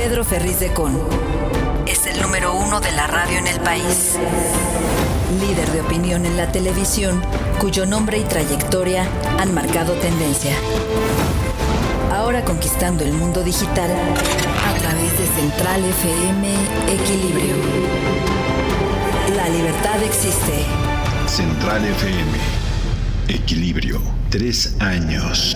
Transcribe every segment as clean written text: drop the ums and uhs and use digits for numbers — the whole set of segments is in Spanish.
Pedro Ferriz de Con es el número 1 de la radio en el país. Líder de opinión en la televisión, cuyo nombre y trayectoria han marcado tendencia. Ahora conquistando el mundo digital a través de Central FM Equilibrio. La libertad existe. Central FM Equilibrio. 3 años.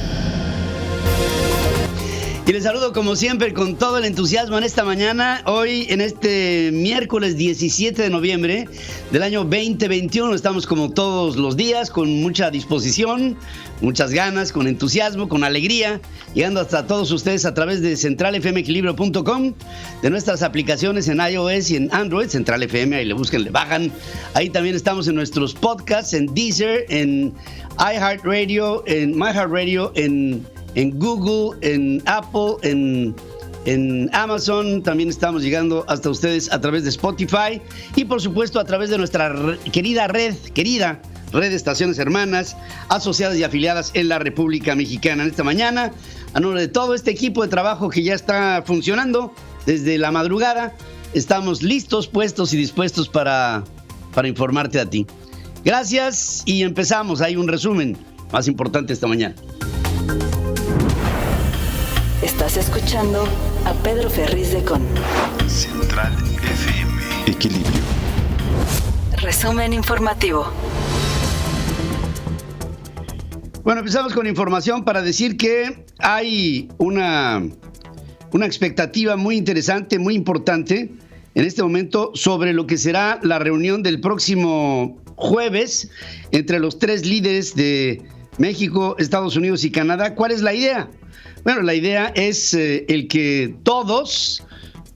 Y les saludo como siempre con todo el entusiasmo en esta mañana, hoy en este miércoles 17 de noviembre del año 2021. Estamos como todos los días con mucha disposición, muchas ganas, con entusiasmo, con alegría, llegando hasta todos ustedes a través de centralfmequilibrio.com, de nuestras aplicaciones en iOS y en Android, Central FM, ahí le buscan, le bajan. Ahí también estamos en nuestros podcasts, en Deezer, en iHeartRadio, en MyHeartRadio, en Google, en Apple, en Amazon. También estamos llegando hasta ustedes a través de Spotify y por supuesto a través de nuestra querida red de estaciones hermanas, asociadas y afiliadas en la República Mexicana. En esta mañana, a nombre de todo este equipo de trabajo que ya está funcionando desde la madrugada, estamos listos, puestos y dispuestos para informarte a ti. Gracias y empezamos. Hay un resumen más importante esta mañana. Estás escuchando a Pedro Ferriz de Con. Central FM Equilibrio. Resumen informativo. Bueno, empezamos con información para decir que hay una expectativa muy interesante, muy importante en este momento sobre lo que será la reunión del próximo jueves entre los 3 líderes de México, Estados Unidos y Canadá. ¿Cuál es la idea? Bueno, la idea es el que todos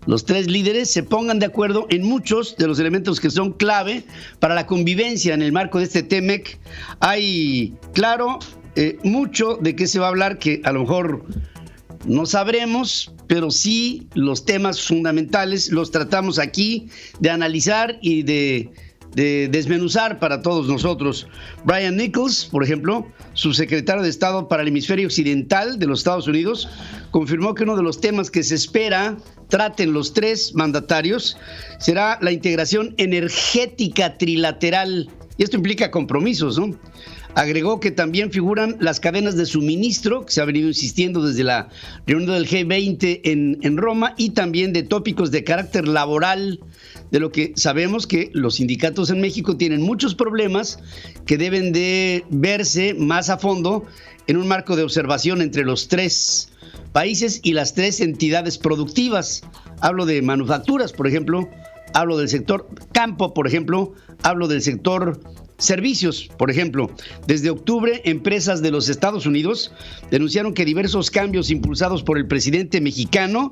los 3 líderes se pongan de acuerdo en muchos de los elementos que son clave para la convivencia en el marco de este TMEC. Hay, claro, mucho de qué se va a hablar que a lo mejor no sabremos, pero sí los temas fundamentales los tratamos aquí de analizar y de desmenuzar para todos nosotros. Brian Nichols, por ejemplo, subsecretario de Estado para el Hemisferio Occidental de los Estados Unidos, confirmó que uno de los temas que se espera traten los 3 mandatarios será la integración energética trilateral. Y esto implica compromisos, ¿no? Agregó que también figuran las cadenas de suministro, que se ha venido insistiendo desde la reunión del G20 en Roma, y también de tópicos de carácter laboral, de lo que sabemos que los sindicatos en México tienen muchos problemas que deben de verse más a fondo en un marco de observación entre los 3 países y las 3 entidades productivas. Hablo de manufacturas, por ejemplo, hablo del sector campo, por ejemplo, hablo del sector servicios, por ejemplo. Desde octubre, empresas de los Estados Unidos denunciaron que diversos cambios impulsados por el presidente mexicano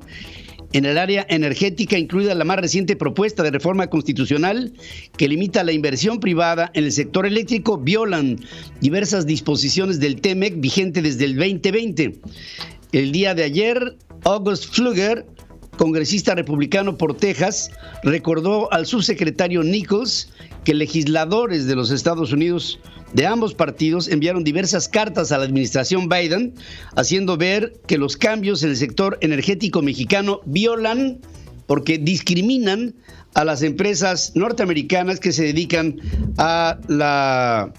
en el área energética, incluida la más reciente propuesta de reforma constitucional que limita la inversión privada en el sector eléctrico, violan diversas disposiciones del TMEC vigente desde el 2020. El día de ayer, August Pfluger, congresista republicano por Texas, recordó al subsecretario Nichols que legisladores de los Estados Unidos de ambos partidos enviaron diversas cartas a la administración Biden, haciendo ver que los cambios en el sector energético mexicano violan porque discriminan a las empresas norteamericanas que se dedican a la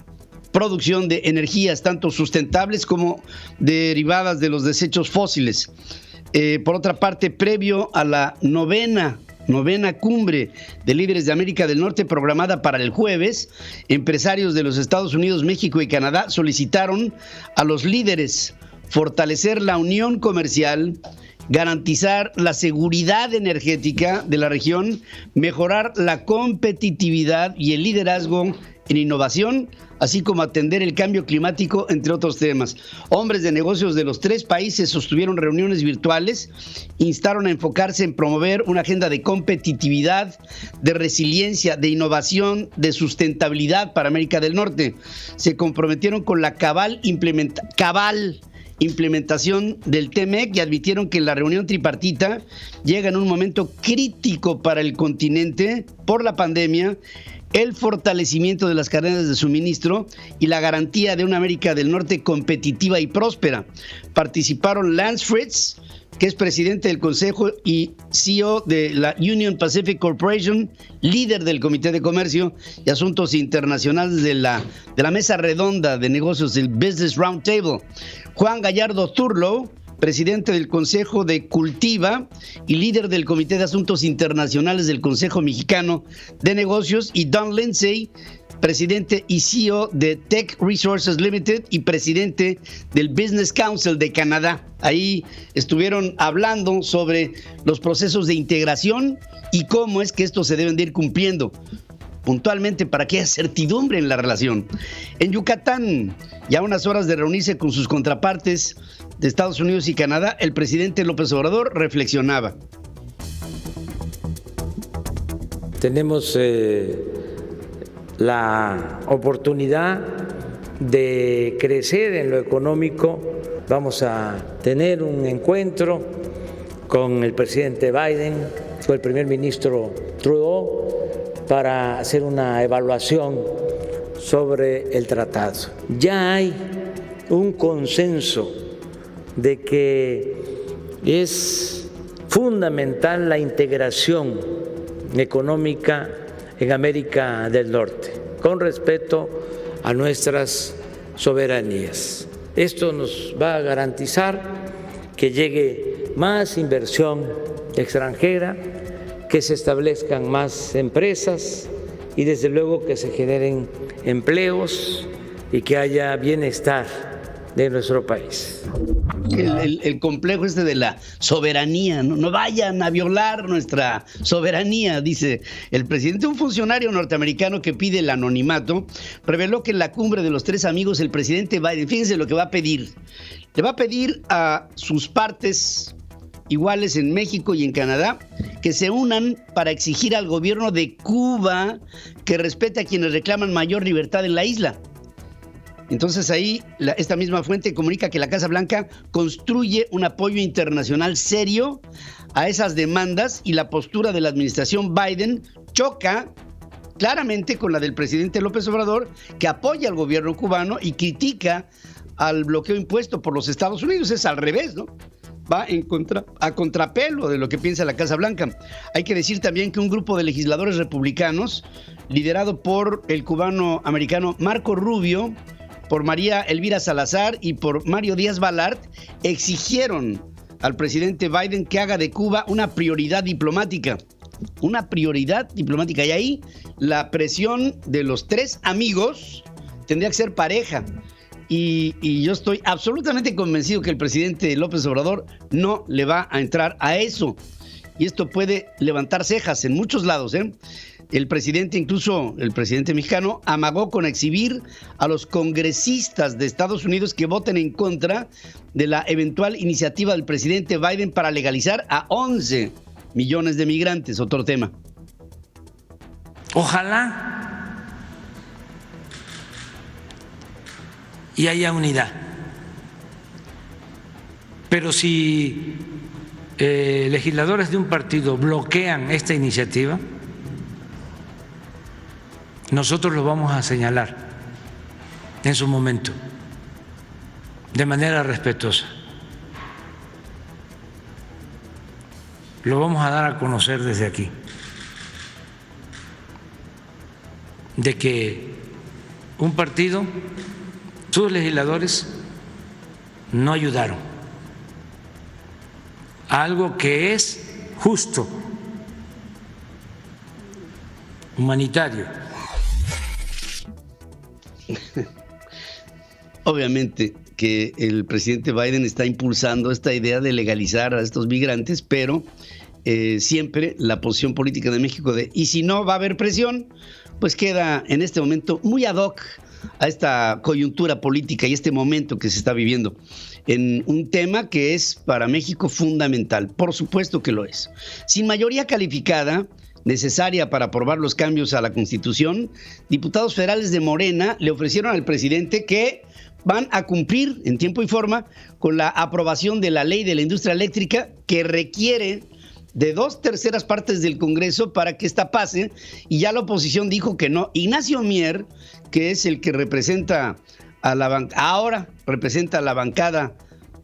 producción de energías tanto sustentables como derivadas de los desechos fósiles. Por otra parte, previo a la novena cumbre de líderes de América del Norte programada para el jueves, empresarios de los Estados Unidos, México y Canadá solicitaron a los líderes fortalecer la unión comercial, garantizar la seguridad energética de la región, mejorar la competitividad y el liderazgo en innovación, así como atender el cambio climático, entre otros temas. Hombres de negocios de los 3 países sostuvieron reuniones virtuales, instaron a enfocarse en promover una agenda de competitividad, de resiliencia, de innovación, de sustentabilidad para América del Norte. Se comprometieron con la cabal implementación del TMEC y advirtieron que la reunión tripartita llega en un momento crítico para el continente por la pandemia, el fortalecimiento de las cadenas de suministro y la garantía de una América del Norte competitiva y próspera. Participaron Lance Fritz, que es presidente del Consejo y CEO de la Union Pacific Corporation, líder del Comité de Comercio y Asuntos Internacionales de la Mesa Redonda de Negocios del Business Roundtable. Juan Gallardo Turlow, presidente del Consejo de Cultiva y líder del Comité de Asuntos Internacionales del Consejo Mexicano de Negocios, y Don Lindsay, presidente y CEO de Tech Resources Limited y presidente del Business Council de Canadá. Ahí estuvieron hablando sobre los procesos de integración y cómo es que estos se deben de ir cumpliendo puntualmente para que haya certidumbre en la relación. En Yucatán, ya a unas horas de reunirse con sus contrapartes de Estados Unidos y Canadá, el presidente López Obrador reflexionaba. Tenemos la oportunidad de crecer en lo económico. Vamos a tener un encuentro con el presidente Biden, con el primer ministro Trudeau, para hacer una evaluación sobre el tratado. Ya hay un consenso de que es fundamental la integración económica en América del Norte, con respeto a nuestras soberanías. Esto nos va a garantizar que llegue más inversión extranjera, que se establezcan más empresas y desde luego que se generen empleos y que haya bienestar de nuestro país. El complejo de la soberanía, no vayan a violar nuestra soberanía, dice el presidente. Un funcionario norteamericano que pide el anonimato reveló que en la cumbre de los tres amigos el presidente Biden, fíjense lo que va a pedir, le va a pedir a sus partes iguales en México y en Canadá que se unan para exigir al gobierno de Cuba que respete a quienes reclaman mayor libertad en la isla. Entonces ahí esta misma fuente comunica que la Casa Blanca construye un apoyo internacional serio a esas demandas y la postura de la administración Biden choca claramente con la del presidente López Obrador, que apoya al gobierno cubano y critica al bloqueo impuesto por los Estados Unidos. Es al revés, ¿no? Va a contrapelo de lo que piensa la Casa Blanca. Hay que decir también que un grupo de legisladores republicanos, liderado por el cubano-americano Marco Rubio, por María Elvira Salazar y por Mario Díaz Balart, exigieron al presidente Biden que haga de Cuba una prioridad diplomática. Una prioridad diplomática. Y ahí la presión de los tres amigos tendría que ser pareja. Y yo estoy absolutamente convencido que el presidente López Obrador no le va a entrar a eso. Y esto puede levantar cejas en muchos lados, ¿eh? El presidente, incluso el presidente mexicano, amagó con exhibir a los congresistas de Estados Unidos que voten en contra de la eventual iniciativa del presidente Biden para legalizar a 11 millones de migrantes. Otro tema. Ojalá y haya unidad. Pero si legisladores de un partido bloquean esta iniciativa, nosotros lo vamos a señalar en su momento, de manera respetuosa. Lo vamos a dar a conocer desde aquí, de que un partido, sus legisladores, no ayudaron a algo que es justo, humanitario. Obviamente que el presidente Biden está impulsando esta idea de legalizar a estos migrantes, pero siempre la posición política de México y si no va a haber presión, pues queda en este momento muy ad hoc a esta coyuntura política y este momento que se está viviendo en un tema que es para México fundamental. Por supuesto que lo es. Sin mayoría calificada necesaria para aprobar los cambios a la Constitución, diputados federales de Morena le ofrecieron al presidente que van a cumplir en tiempo y forma con la aprobación de la ley de la industria eléctrica que requiere de 2/3 partes del Congreso para que esta pase, y ya la oposición dijo que no. Ignacio Mier, que es el que representa a ahora representa a la bancada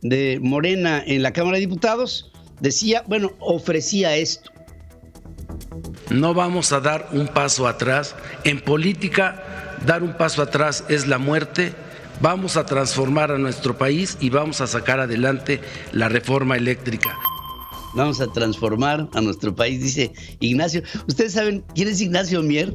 de Morena en la Cámara de Diputados, decía, ofrecía esto. No vamos a dar un paso atrás. En política, dar un paso atrás es la muerte. Vamos a transformar a nuestro país y vamos a sacar adelante la reforma eléctrica. Vamos a transformar a nuestro país, dice Ignacio. ¿Ustedes saben quién es Ignacio Mier?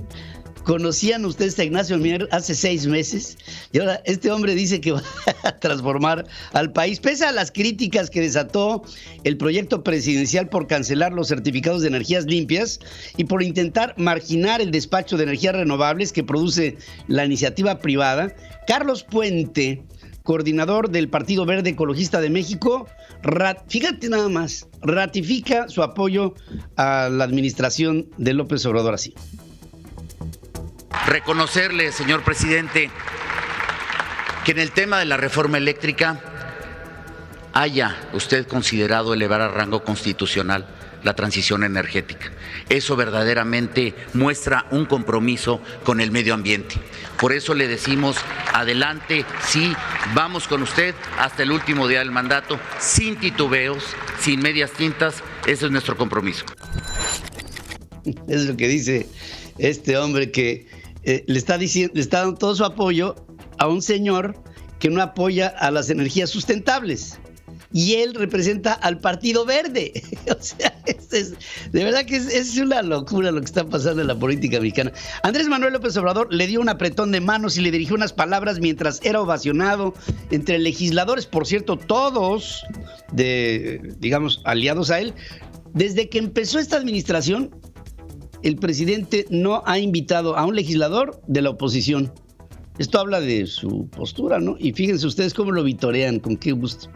¿Conocían ustedes a Ignacio Mier hace 6 meses? Y ahora este hombre dice que va a transformar al país, pese a las críticas que desató el proyecto presidencial por cancelar los certificados de energías limpias y por intentar marginar el despacho de energías renovables que produce la iniciativa privada. Carlos Puente, coordinador del Partido Verde Ecologista de México, fíjate nada más, ratifica su apoyo a la administración de López Obrador así. Reconocerle, señor presidente, que en el tema de la reforma eléctrica haya usted considerado elevar a rango constitucional la transición energética. Eso verdaderamente muestra un compromiso con el medio ambiente. Por eso le decimos, adelante, sí, vamos con usted hasta el último día del mandato, sin titubeos, sin medias tintas. Ese es nuestro compromiso. Es lo que dice este hombre que le está dando todo su apoyo a un señor que no apoya a las energías sustentables. Y él representa al Partido Verde. O sea, de verdad que es una locura lo que está pasando en la política mexicana. Andrés Manuel López Obrador le dio un apretón de manos y le dirigió unas palabras mientras era ovacionado entre legisladores, por cierto, todos aliados a él. Desde que empezó esta administración, el presidente no ha invitado a un legislador de la oposición. Esto habla de su postura, ¿no? Y fíjense ustedes cómo lo vitorean, con qué gusto.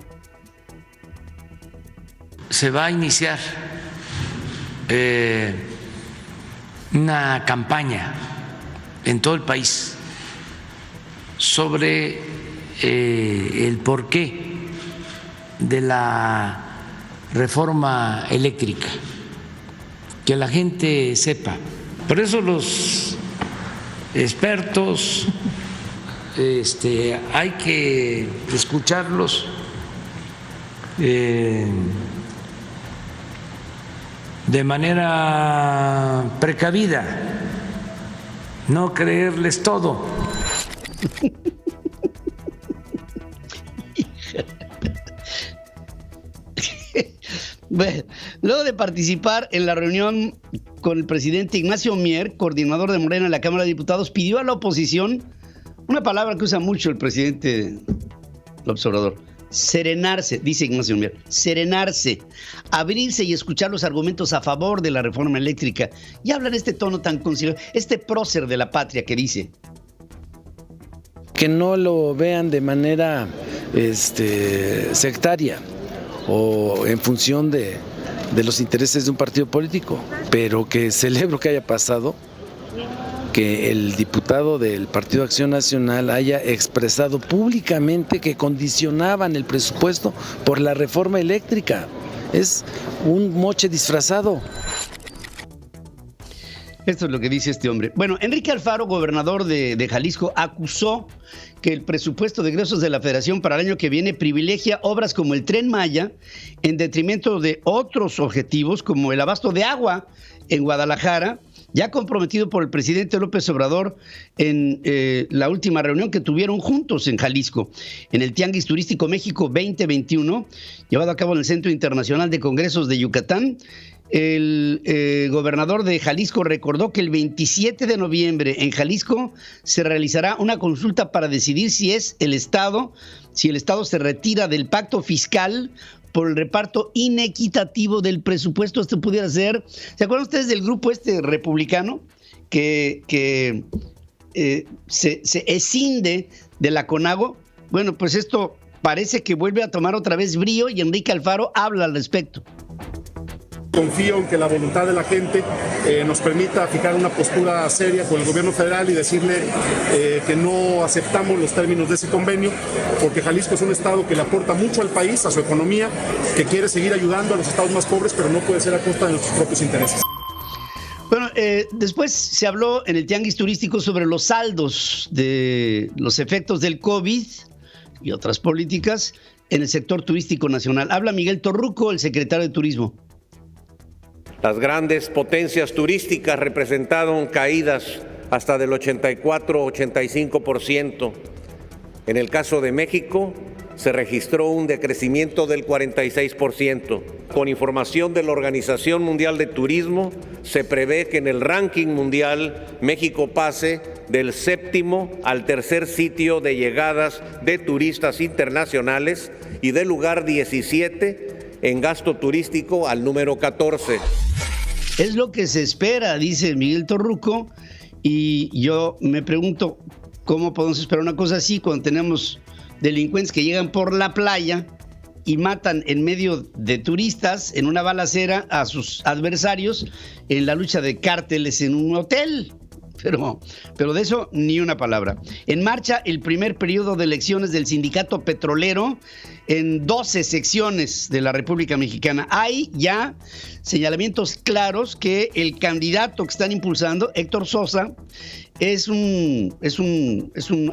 Se va a iniciar una campaña en todo el país sobre el porqué de la reforma eléctrica, que la gente sepa. Por eso los expertos hay que escucharlos de manera precavida, no creerles todo. Bueno, luego de participar en la reunión con el presidente Ignacio Mier, coordinador de Morena en la Cámara de Diputados, pidió a la oposición una palabra que usa mucho el presidente López Obrador: serenarse, dice Ignacio Mier, serenarse, abrirse y escuchar los argumentos a favor de la reforma eléctrica. Y habla en este tono tan conciliador, este prócer de la patria que dice: que no lo vean de manera sectaria o en función de los intereses de un partido político, pero que celebro que haya pasado, que el diputado del Partido Acción Nacional haya expresado públicamente que condicionaban el presupuesto por la reforma eléctrica. Es un moche disfrazado. Esto es lo que dice este hombre. Bueno, Enrique Alfaro, gobernador de Jalisco, acusó que el presupuesto de egresos de la Federación para el año que viene privilegia obras como el Tren Maya en detrimento de otros objetivos como el abasto de agua en Guadalajara, ya comprometido por el presidente López Obrador en la última reunión que tuvieron juntos en Jalisco, en el Tianguis Turístico México 2021, llevado a cabo en el Centro Internacional de Congresos de Yucatán. El gobernador de Jalisco recordó que el 27 de noviembre en Jalisco se realizará una consulta para decidir si el Estado se retira del pacto fiscal por el reparto inequitativo del presupuesto. Esto pudiera ser, ¿se acuerdan ustedes del grupo republicano que se escinde de la CONAGO? Bueno, pues esto parece que vuelve a tomar otra vez brío y Enrique Alfaro habla al respecto. Confío en que la voluntad de la gente nos permita fijar una postura seria con el gobierno federal y decirle que no aceptamos los términos de ese convenio, porque Jalisco es un estado que le aporta mucho al país, a su economía, que quiere seguir ayudando a los estados más pobres, pero no puede ser a costa de nuestros propios intereses. Bueno, después se habló en el Tianguis Turístico sobre los saldos de los efectos del COVID y otras políticas en el sector turístico nacional. Habla Miguel Torruco, el secretario de Turismo. Las grandes potencias turísticas representaron caídas hasta del 84-85%. En el caso de México, se registró un decrecimiento del 46%. Con información de la Organización Mundial de Turismo, se prevé que en el ranking mundial México pase del 7º al 3er sitio de llegadas de turistas internacionales y del lugar 17 en gasto turístico al número 14. Es lo que se espera, dice Miguel Torruco, y yo me pregunto cómo podemos esperar una cosa así cuando tenemos delincuentes que llegan por la playa y matan en medio de turistas en una balacera a sus adversarios en la lucha de cárteles en un hotel. Pero de eso ni una palabra. En marcha el primer periodo de elecciones del sindicato petrolero en 12 secciones de la República Mexicana. Hay ya señalamientos claros que el candidato que están impulsando, Héctor Sosa, es un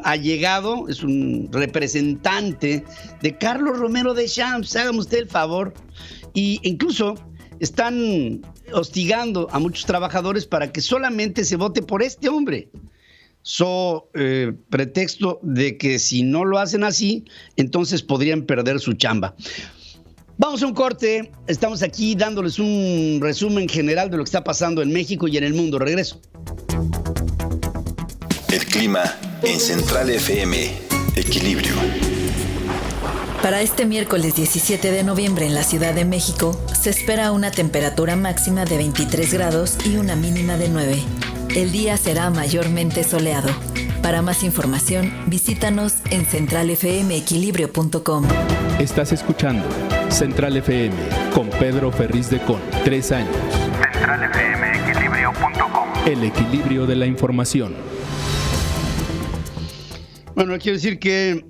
allegado, es un representante de Carlos Romero Deschamps, hágame usted el favor. Y incluso están hostigando a muchos trabajadores para que solamente se vote por este hombre. Pretexto de que si no lo hacen así, entonces podrían perder su chamba. Vamos a un corte. Estamos aquí dándoles un resumen general de lo que está pasando en México y en el mundo. Regreso. El clima en Central FM. Equilibrio. Para este miércoles 17 de noviembre en la Ciudad de México, se espera una temperatura máxima de 23 grados y una mínima de 9. El día será mayormente soleado. Para más información, visítanos en centralfmequilibrio.com. Estás escuchando Central FM con Pedro Ferriz de Con, 3 años. centralfmequilibrio.com. El equilibrio de la información. Bueno, quiero decir que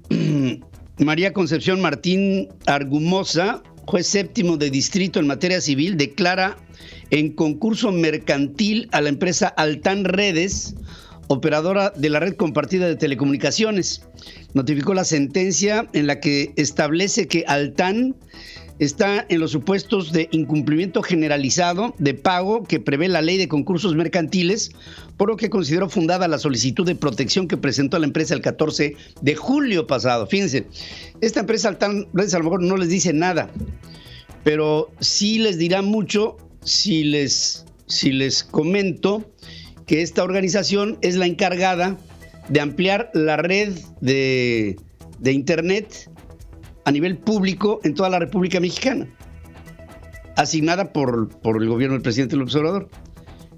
María Concepción Martín Argumosa, juez séptimo de distrito en materia civil, declara en concurso mercantil a la empresa Altán Redes, operadora de la red compartida de telecomunicaciones. Notificó la sentencia en la que establece que Altán está en los supuestos de incumplimiento generalizado de pago que prevé la ley de concursos mercantiles, por lo que consideró fundada la solicitud de protección que presentó a la empresa el 14 de julio pasado. Fíjense, esta empresa Altán Redes a lo mejor no les dice nada, pero sí les dirá mucho si les comento que esta organización es la encargada de ampliar la red de internet a nivel público en toda la República Mexicana, asignada por el gobierno del presidente López Obrador.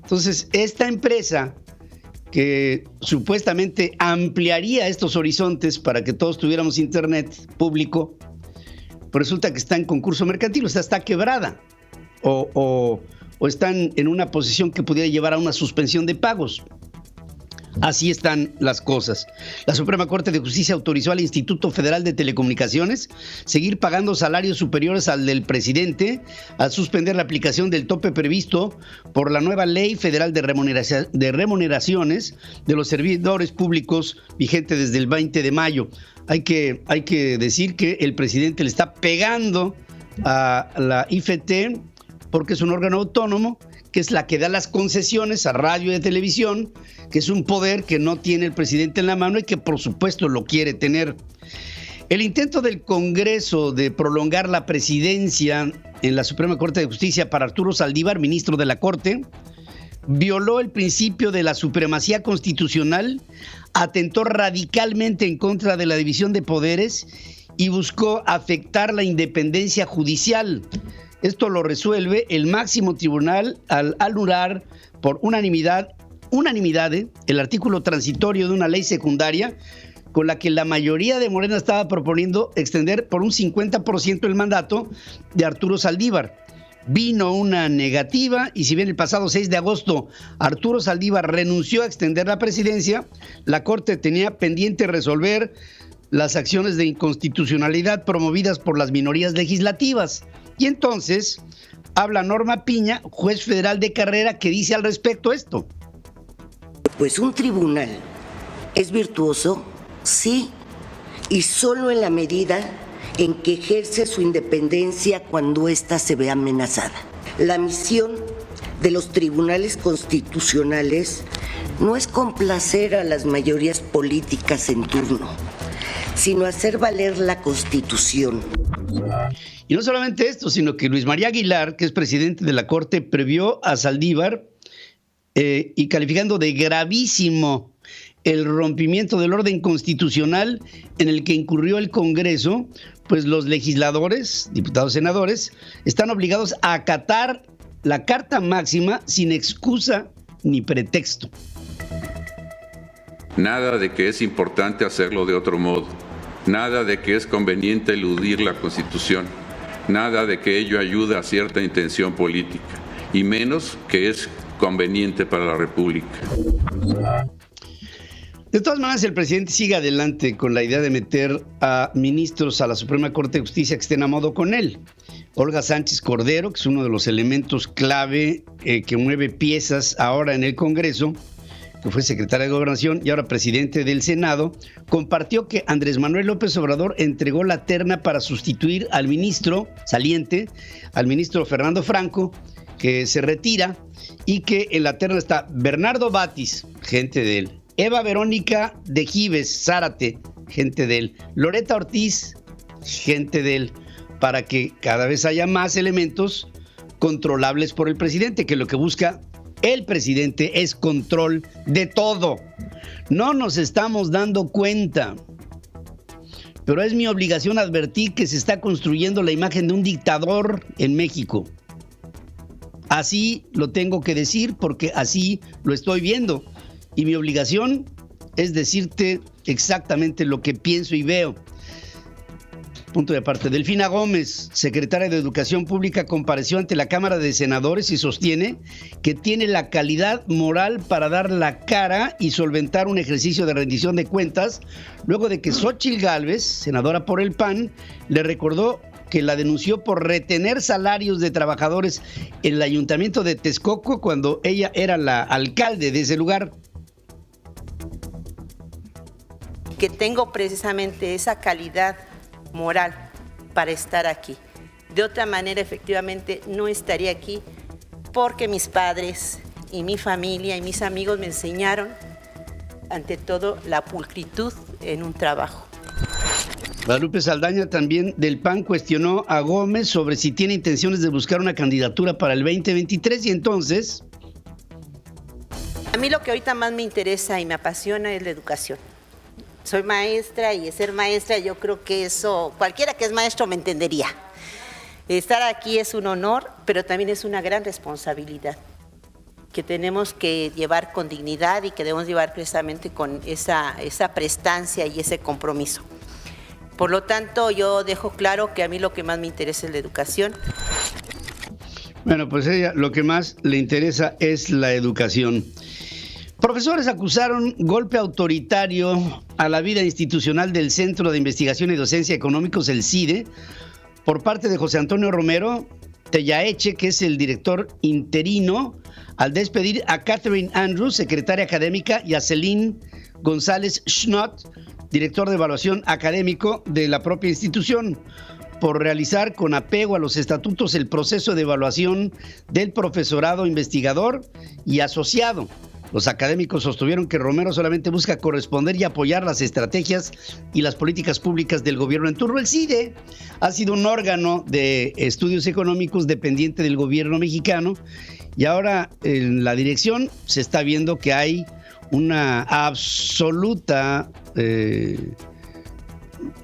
Entonces, esta empresa que supuestamente ampliaría estos horizontes para que todos tuviéramos internet público, pues resulta que está en concurso mercantil, o sea, está quebrada, o están en una posición que pudiera llevar a una suspensión de pagos. Así están las cosas. La Suprema Corte de Justicia autorizó al Instituto Federal de Telecomunicaciones seguir pagando salarios superiores al del presidente al suspender la aplicación del tope previsto por la nueva Ley Federal de Remuneraciones de los servidores públicos vigente desde el 20 de mayo. Hay que decir que el presidente le está pegando a la IFT porque es un órgano autónomo que es la que da las concesiones a radio y televisión, que es un poder que no tiene el presidente en la mano y que por supuesto lo quiere tener. El intento del Congreso de prolongar la presidencia en la Suprema Corte de Justicia para Arturo Saldívar, ministro de la Corte, violó el principio de la supremacía constitucional, atentó radicalmente en contra de la división de poderes y buscó afectar la independencia judicial. Esto lo resuelve el máximo tribunal al anular por unanimidad el artículo transitorio de una ley secundaria con la que la mayoría de Morena estaba proponiendo extender por un 50% el mandato de Arturo Saldívar. vino una negativa y si bien el pasado 6 de agosto Arturo Saldívar renunció a extender la presidencia, la Corte tenía pendiente resolver las acciones de inconstitucionalidad promovidas por las minorías legislativas. Y entonces habla Norma Piña, juez federal de carrera, que dice al respecto esto. Pues un tribunal es virtuoso, sí, y solo en la medida en que ejerce su independencia cuando ésta se ve amenazada. La misión de los tribunales constitucionales no es complacer a las mayorías políticas en turno, sino hacer valer la Constitución. Y no solamente esto, sino que Luis María Aguilar, que es presidente de la Corte, previó a Saldívar y calificando de gravísimo el rompimiento del orden constitucional en el que incurrió el Congreso, pues los legisladores, diputados, senadores, están obligados a acatar la Carta Máxima sin excusa ni pretexto. Nada de que es importante hacerlo de otro modo, nada de que es conveniente eludir la Constitución, nada de que ello ayuda a cierta intención política, y menos que es conveniente para la República. De todas maneras, el presidente sigue adelante con la idea de meter a ministros a la Suprema Corte de Justicia que estén a modo con él. Olga Sánchez Cordero, que es uno de los elementos clave que mueve piezas ahora en el Congreso, que fue secretaria de Gobernación y ahora presidente del Senado, compartió que Andrés Manuel López Obrador entregó la terna para sustituir al ministro saliente, al ministro Fernando Franco, que se retira, y que en la terna está Bernardo Batis, gente de él, Eva Verónica de Gives Zárate, gente de él, Loreta Ortiz, gente de él, para que cada vez haya más elementos controlables por el presidente, que lo que busca el presidente es control de todo. No nos estamos dando cuenta, pero es mi obligación advertir que se está construyendo la imagen de un dictador en México. Así lo tengo que decir porque así lo estoy viendo. Y mi obligación es decirte exactamente lo que pienso y veo. Punto de aparte. Delfina Gómez, secretaria de Educación Pública, compareció ante la Cámara de Senadores y sostiene que tiene la calidad moral para dar la cara y solventar un ejercicio de rendición de cuentas, luego de que Xóchitl Gálvez, senadora por el PAN, le recordó que la denunció por retener salarios de trabajadores en el ayuntamiento de Texcoco cuando ella era la alcalde de ese lugar. Que tengo precisamente esa calidad moral para estar aquí. De otra manera, efectivamente, no estaría aquí porque mis padres y mi familia y mis amigos me enseñaron, ante todo, la pulcritud en un trabajo. Guadalupe Saldaña, también del PAN, cuestionó a Gómez sobre si tiene intenciones de buscar una candidatura para el 2023 y entonces... A mí lo que ahorita más me interesa y me apasiona es la educación. Soy maestra y ser maestra, yo creo que eso, cualquiera que es maestro me entendería. Estar aquí es un honor, pero también es una gran responsabilidad que tenemos que llevar con dignidad y que debemos llevar precisamente con esa prestancia y ese compromiso. Por lo tanto, yo dejo claro que a mí lo que más me interesa es la educación. Bueno, pues ella lo que más le interesa es la educación. Profesores acusaron golpe autoritario a la vida institucional del Centro de Investigación y Docencia Económicos, el CIDE, por parte de José Antonio Romero Tellaeche, que es el director interino, al despedir a Catherine Andrews, secretaria académica, y a Celine González Schnott, director de evaluación académico de la propia institución, por realizar con apego a los estatutos el proceso de evaluación del profesorado investigador y asociado. Los académicos sostuvieron que Romero solamente busca corresponder y apoyar las estrategias y las políticas públicas del gobierno en turno. El CIDE ha sido un órgano de estudios económicos dependiente del gobierno mexicano y ahora en la dirección se está viendo que hay una absoluta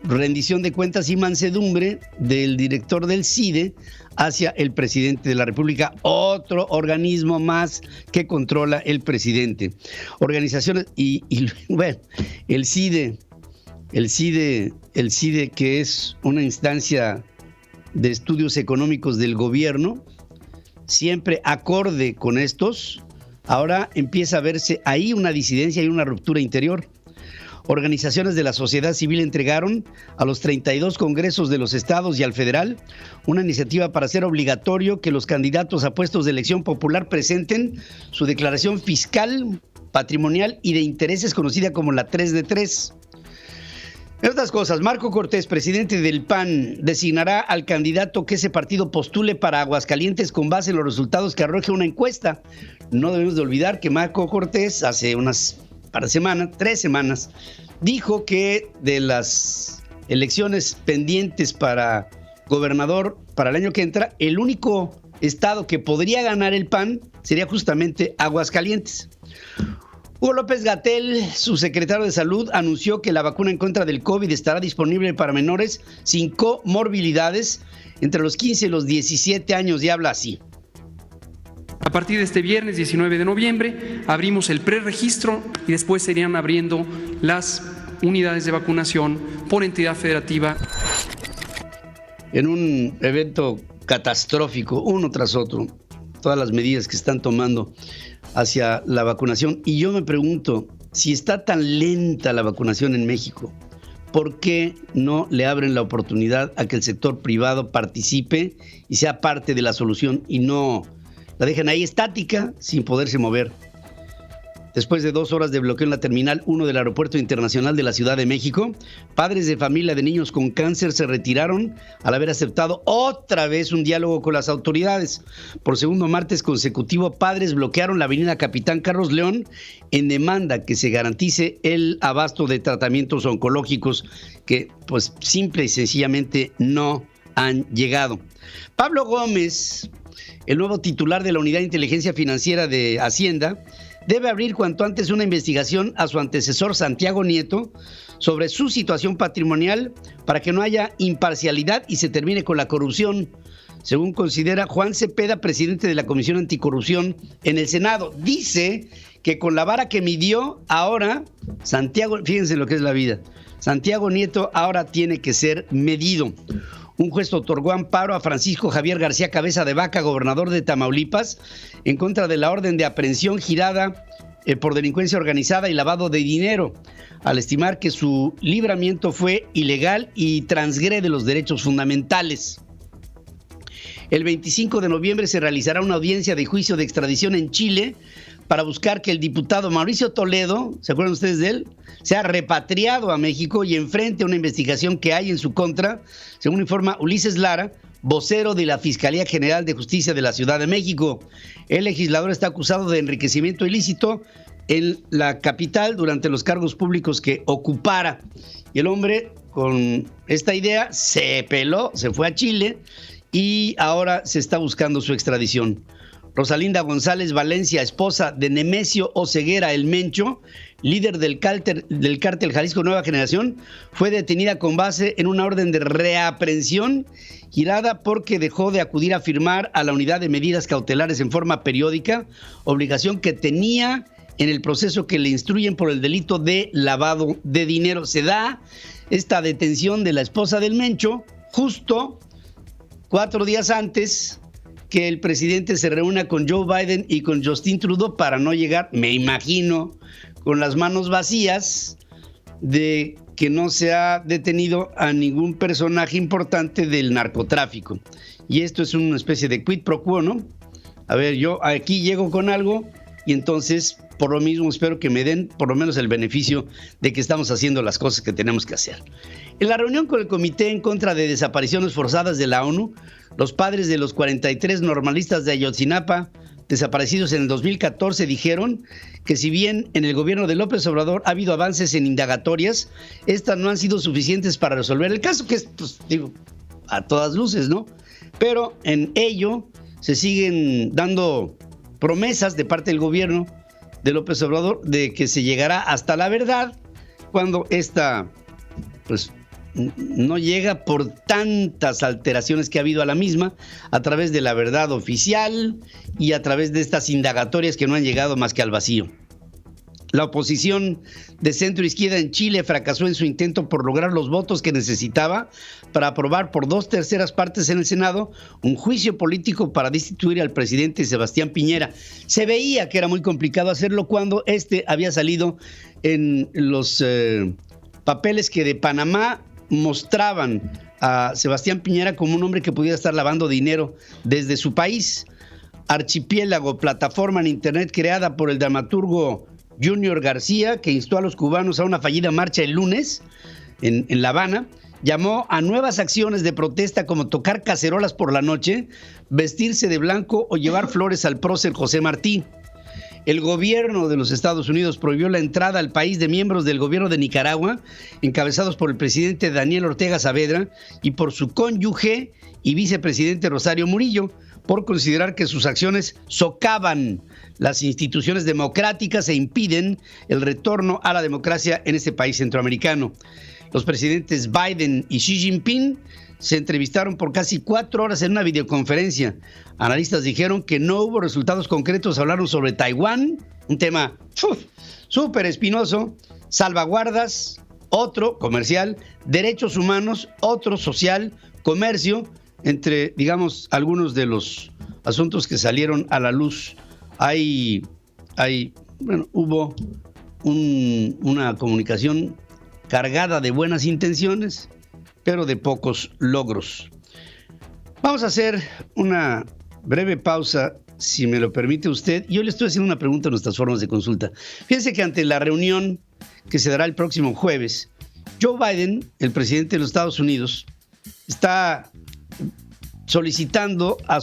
rendición de cuentas y mansedumbre del director del CIDE hacia el presidente de la República, otro organismo más que controla el presidente. Organizaciones y bueno, el CIDE que es una instancia de estudios económicos del gobierno, siempre acorde con estos, ahora empieza a verse ahí una disidencia y una ruptura interior. Organizaciones de la sociedad civil entregaron a los 32 congresos de los estados y al federal una iniciativa para hacer obligatorio que los candidatos a puestos de elección popular presenten su declaración fiscal, patrimonial y de intereses, conocida como la 3 de 3. En otras cosas, Marco Cortés, presidente del PAN, designará al candidato que ese partido postule para Aguascalientes con base en los resultados que arroje una encuesta. No debemos de olvidar que Marco Cortés hace unas 3 semanas, dijo que de las elecciones pendientes para gobernador para el año que entra, el único estado que podría ganar el PAN sería justamente Aguascalientes. Hugo López-Gatell, subsecretario de Salud, anunció que la vacuna en contra del COVID estará disponible para menores sin comorbilidades entre los 15 y los 17 años, y habla así. A partir de este viernes 19 de noviembre abrimos el preregistro y después se irían abriendo las unidades de vacunación por entidad federativa. En un evento catastrófico, uno tras otro, todas las medidas que están tomando hacia la vacunación. Y yo me pregunto, si está tan lenta la vacunación en México, ¿por qué no le abren la oportunidad a que el sector privado participe y sea parte de la solución y no la dejan ahí estática sin poderse mover? Después de 2 horas de bloqueo en la Terminal 1 del Aeropuerto Internacional de la Ciudad de México, padres de familia de niños con cáncer se retiraron al haber aceptado otra vez un diálogo con las autoridades. Por segundo martes consecutivo, padres bloquearon la avenida Capitán Carlos León en demanda que se garantice el abasto de tratamientos oncológicos que, pues, simple y sencillamente no han llegado. Pablo Gómez, el nuevo titular de la Unidad de Inteligencia Financiera de Hacienda, debe abrir cuanto antes una investigación a su antecesor Santiago Nieto sobre su situación patrimonial para que no haya imparcialidad y se termine con la corrupción, según considera Juan Cepeda, presidente de la Comisión Anticorrupción en el Senado. Dice que con la vara que midió ahora Santiago, fíjense lo que es la vida, Santiago Nieto ahora tiene que ser medido. Un juez otorgó amparo a Francisco Javier García Cabeza de Vaca, gobernador de Tamaulipas, en contra de la orden de aprehensión girada por delincuencia organizada y lavado de dinero, al estimar que su libramiento fue ilegal y transgrede los derechos fundamentales. El 25 de noviembre se realizará una audiencia de juicio de extradición en Chile para buscar que el diputado Mauricio Toledo, ¿se acuerdan ustedes de él?, sea repatriado a México y enfrente una investigación que hay en su contra, según informa Ulises Lara, vocero de la Fiscalía General de Justicia de la Ciudad de México. El legislador está acusado de enriquecimiento ilícito en la capital durante los cargos públicos que ocupara. Y el hombre, con esta idea, se peló, se fue a Chile y ahora se está buscando su extradición. Rosalinda González Valencia, esposa de Nemesio Oseguera El Mencho, líder del cártel Jalisco Nueva Generación, fue detenida con base en una orden de reaprehensión girada porque dejó de acudir a firmar a la unidad de medidas cautelares en forma periódica, obligación que tenía en el proceso que le instruyen por el delito de lavado de dinero. Se da esta detención de la esposa del Mencho justo 4 días antes que el presidente se reúna con Joe Biden y con Justin Trudeau para no llegar, me imagino, con las manos vacías de que no se ha detenido a ningún personaje importante del narcotráfico. Y esto es una especie de quid pro quo, ¿no? A ver, yo aquí llego con algo y entonces por lo mismo espero que me den por lo menos el beneficio de que estamos haciendo las cosas que tenemos que hacer. En la reunión con el Comité en contra de Desapariciones Forzadas de la ONU, los padres de los 43 normalistas de Ayotzinapa desaparecidos en el 2014 dijeron que si bien en el gobierno de López Obrador ha habido avances en indagatorias, estas no han sido suficientes para resolver el caso, que es, pues, digo, a todas luces, ¿no? Pero en ello se siguen dando promesas de parte del gobierno de López Obrador de que se llegará hasta la verdad cuando esta, pues, no llega por tantas alteraciones que ha habido a la misma a través de la verdad oficial y a través de estas indagatorias que no han llegado más que al vacío. La oposición de centro izquierda en Chile fracasó en su intento por lograr los votos que necesitaba para aprobar por 2/3 partes en el Senado un juicio político para destituir al presidente Sebastián Piñera. Se veía que era muy complicado hacerlo cuando había salido en los papeles que de Panamá mostraban a Sebastián Piñera como un hombre que pudiera estar lavando dinero desde su país. Archipiélago, plataforma en internet creada por el dramaturgo Junior García, que instó a los cubanos a una fallida marcha el lunes en La Habana, llamó a nuevas acciones de protesta como tocar cacerolas por la noche, vestirse de blanco o llevar flores al prócer José Martí. El gobierno de los Estados Unidos prohibió la entrada al país de miembros del gobierno de Nicaragua, encabezados por el presidente Daniel Ortega Saavedra y por su cónyuge y vicepresidente Rosario Murillo, por considerar que sus acciones socavan las instituciones democráticas e impiden el retorno a la democracia en este país centroamericano. Los presidentes Biden y Xi Jinping se entrevistaron por casi 4 horas en una videoconferencia. Analistas dijeron que no hubo resultados concretos, hablaron sobre Taiwán, un tema súper espinoso, salvaguardas, otro comercial, derechos humanos, otro social, comercio, entre, digamos, algunos de los asuntos que salieron a la luz. Hubo una comunicación cargada de buenas intenciones, pero de pocos logros. Vamos a hacer una breve pausa, si me lo permite usted. Yo le estoy haciendo una pregunta en nuestras formas de consulta. Fíjense que ante la reunión que se dará el próximo jueves, Joe Biden, el presidente de los Estados Unidos, estará solicitando a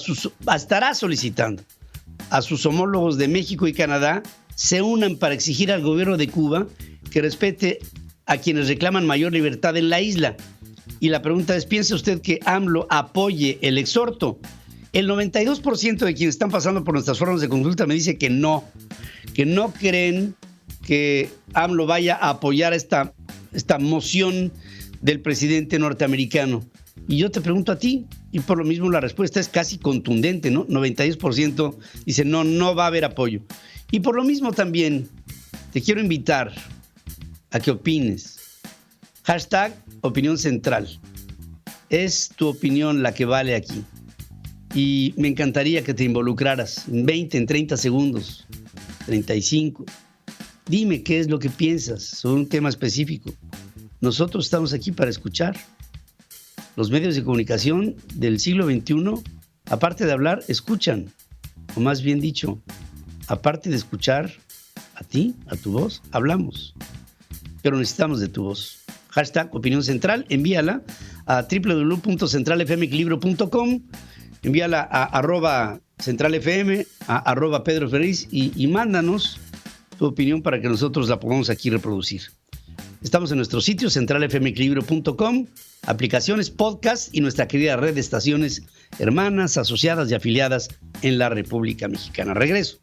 sus homólogos de México y Canadá se unan para exigir al gobierno de Cuba que respete a quienes reclaman mayor libertad en la isla. Y la pregunta es, ¿piensa usted que AMLO apoye el exhorto? El 92% de quienes están pasando por nuestras formas de consulta me dice que no creen que AMLO vaya a apoyar esta moción del presidente norteamericano. Y yo te pregunto a ti, y por lo mismo la respuesta es casi contundente, ¿no? 92% dice no va a haber apoyo. Y por lo mismo también te quiero invitar a que opines. Hashtag Opinión Central. Es tu opinión la que vale aquí. Y me encantaría que te involucraras en 20, en 30 segundos, 35. Dime qué es lo que piensas sobre un tema específico. Nosotros estamos aquí para escuchar. Los medios de comunicación del siglo XXI, aparte de hablar, escuchan. O más bien dicho, aparte de escuchar a ti, a tu voz, hablamos. Pero necesitamos de tu voz. Hashtag Opinión Central, envíala a www.centralfmequilibrio.com, envíala a @centralfm, a @Pedro Ferriz y mándanos tu opinión para que nosotros la podamos aquí reproducir. Estamos en nuestro sitio centralfmequilibrio.com, aplicaciones, podcast y nuestra querida red de estaciones hermanas, asociadas y afiliadas en la República Mexicana. Regreso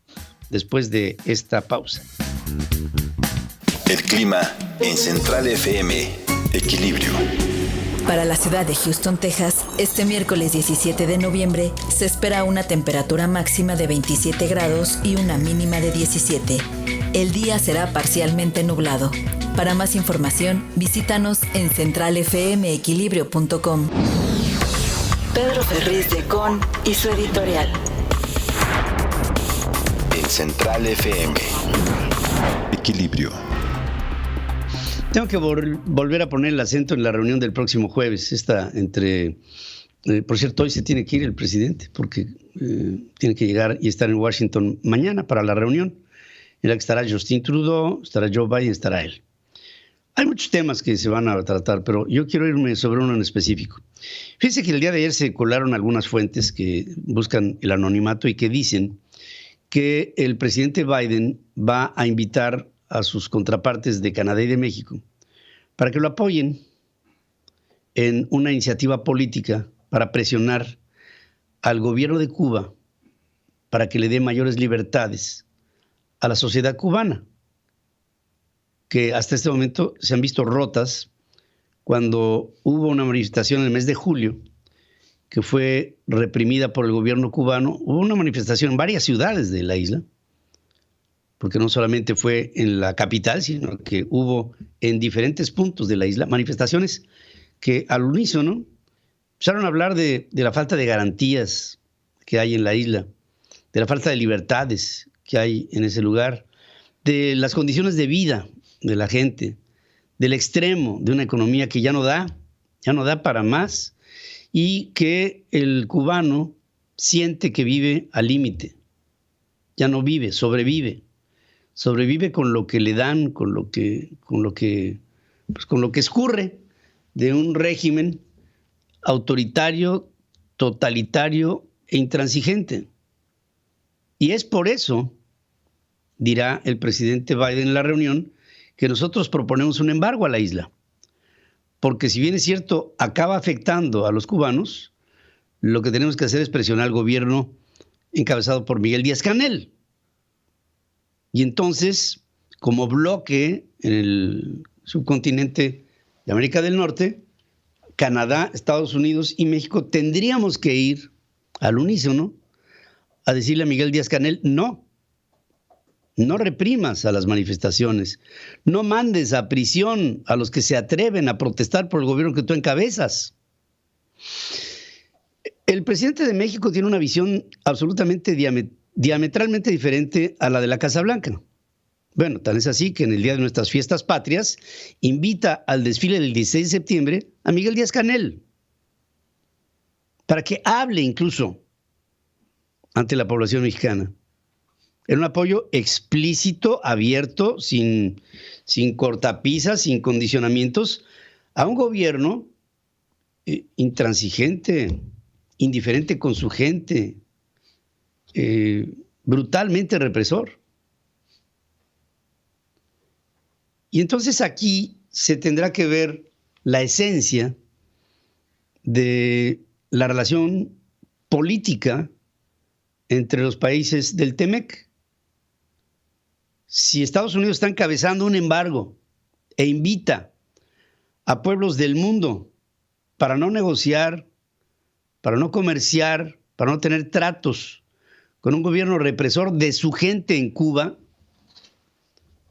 después de esta pausa. El clima en Central FM Equilibrio. Para la ciudad de Houston, Texas, este miércoles 17 de noviembre se espera una temperatura máxima de 27 grados y una mínima de 17. El día será parcialmente nublado. Para más información, visítanos en centralfmequilibrio.com. Pedro Ferriz de Con y su editorial. En Central FM Equilibrio. Tengo que volver a poner el acento en la reunión del próximo jueves. Por cierto, hoy se tiene que ir el presidente porque tiene que llegar y estar en Washington mañana para la reunión en la que estará Justin Trudeau, estará Joe Biden, estará él. Hay muchos temas que se van a tratar, pero yo quiero irme sobre uno en específico. Fíjense que el día de ayer se colaron algunas fuentes que buscan el anonimato y que dicen que el presidente Biden va a invitar a sus contrapartes de Canadá y de México para que lo apoyen en una iniciativa política para presionar al gobierno de Cuba para que le dé mayores libertades a la sociedad cubana, que hasta este momento se han visto rotas cuando hubo una manifestación en el mes de julio que fue reprimida por el gobierno cubano. Hubo una manifestación en varias ciudades de la isla porque no solamente fue en la capital, sino que hubo en diferentes puntos de la isla manifestaciones que al unísono empezaron a hablar de la falta de garantías que hay en la isla, de la falta de libertades que hay en ese lugar, de las condiciones de vida de la gente, del extremo de una economía que ya no da para más y que el cubano siente que vive al límite. Ya no vive, sobrevive con lo que le dan, con lo que escurre de un régimen autoritario, totalitario e intransigente. Y es por eso, dirá el presidente Biden en la reunión, que nosotros proponemos un embargo a la isla. Porque si bien es cierto, acaba afectando a los cubanos, lo que tenemos que hacer es presionar al gobierno encabezado por Miguel Díaz-Canel. Y entonces, como bloque en el subcontinente de América del Norte, Canadá, Estados Unidos y México tendríamos que ir al unísono a decirle a Miguel Díaz-Canel, no reprimas a las manifestaciones, no mandes a prisión a los que se atreven a protestar por el gobierno que tú encabezas. El presidente de México tiene una visión absolutamente diametralmente diferente a la de la Casa Blanca. Bueno, tan es así que en el día de nuestras fiestas patrias invita al desfile del 16 de septiembre a Miguel Díaz-Canel para que hable incluso ante la población mexicana en un apoyo explícito, abierto, sin cortapisas, sin condicionamientos, a un gobierno intransigente, indiferente con su gente, brutalmente represor. Y entonces aquí se tendrá que ver la esencia de la relación política entre los países del TEMEC. Si Estados Unidos está encabezando un embargo e invita a pueblos del mundo para no negociar, para no comerciar, para no tener tratos con un gobierno represor de su gente en Cuba,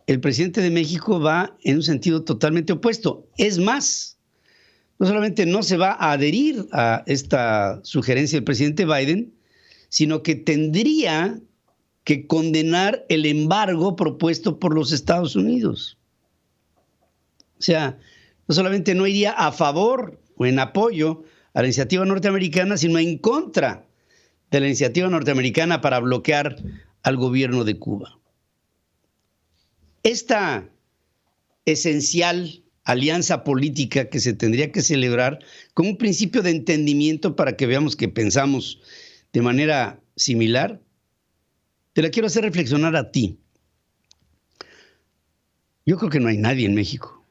el presidente de México va en un sentido totalmente opuesto. Es más, no solamente no se va a adherir a esta sugerencia del presidente Biden, sino que tendría que condenar el embargo propuesto por los Estados Unidos. O sea, no solamente no iría a favor o en apoyo a la iniciativa norteamericana, sino en contra de la iniciativa norteamericana para bloquear al gobierno de Cuba. Esta esencial alianza política que se tendría que celebrar como un principio de entendimiento para que veamos que pensamos de manera similar, te la quiero hacer reflexionar a ti. Yo creo que no hay nadie en México,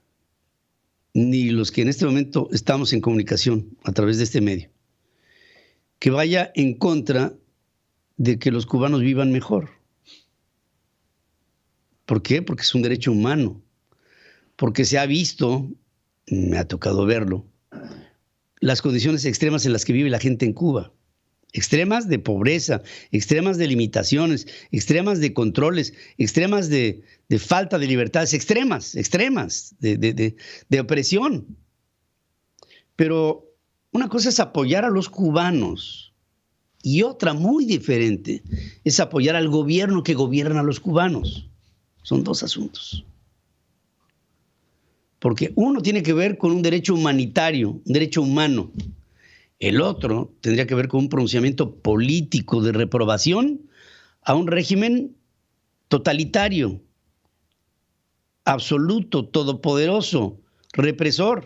ni los que en este momento estamos en comunicación a través de este medio, que vaya en contra de que los cubanos vivan mejor. ¿Por qué? Porque es un derecho humano, porque se ha visto, me ha tocado verlo, las condiciones extremas en las que vive la gente en Cuba. Extremas de pobreza, extremas de limitaciones, extremas de controles, extremas de falta de libertades, extremas de opresión. Pero una cosa es apoyar a los cubanos y otra muy diferente es apoyar al gobierno que gobierna a los cubanos. Son dos asuntos. Porque uno tiene que ver con un derecho humanitario, un derecho humano. El otro tendría que ver con un pronunciamiento político de reprobación a un régimen totalitario, absoluto, todopoderoso, represor.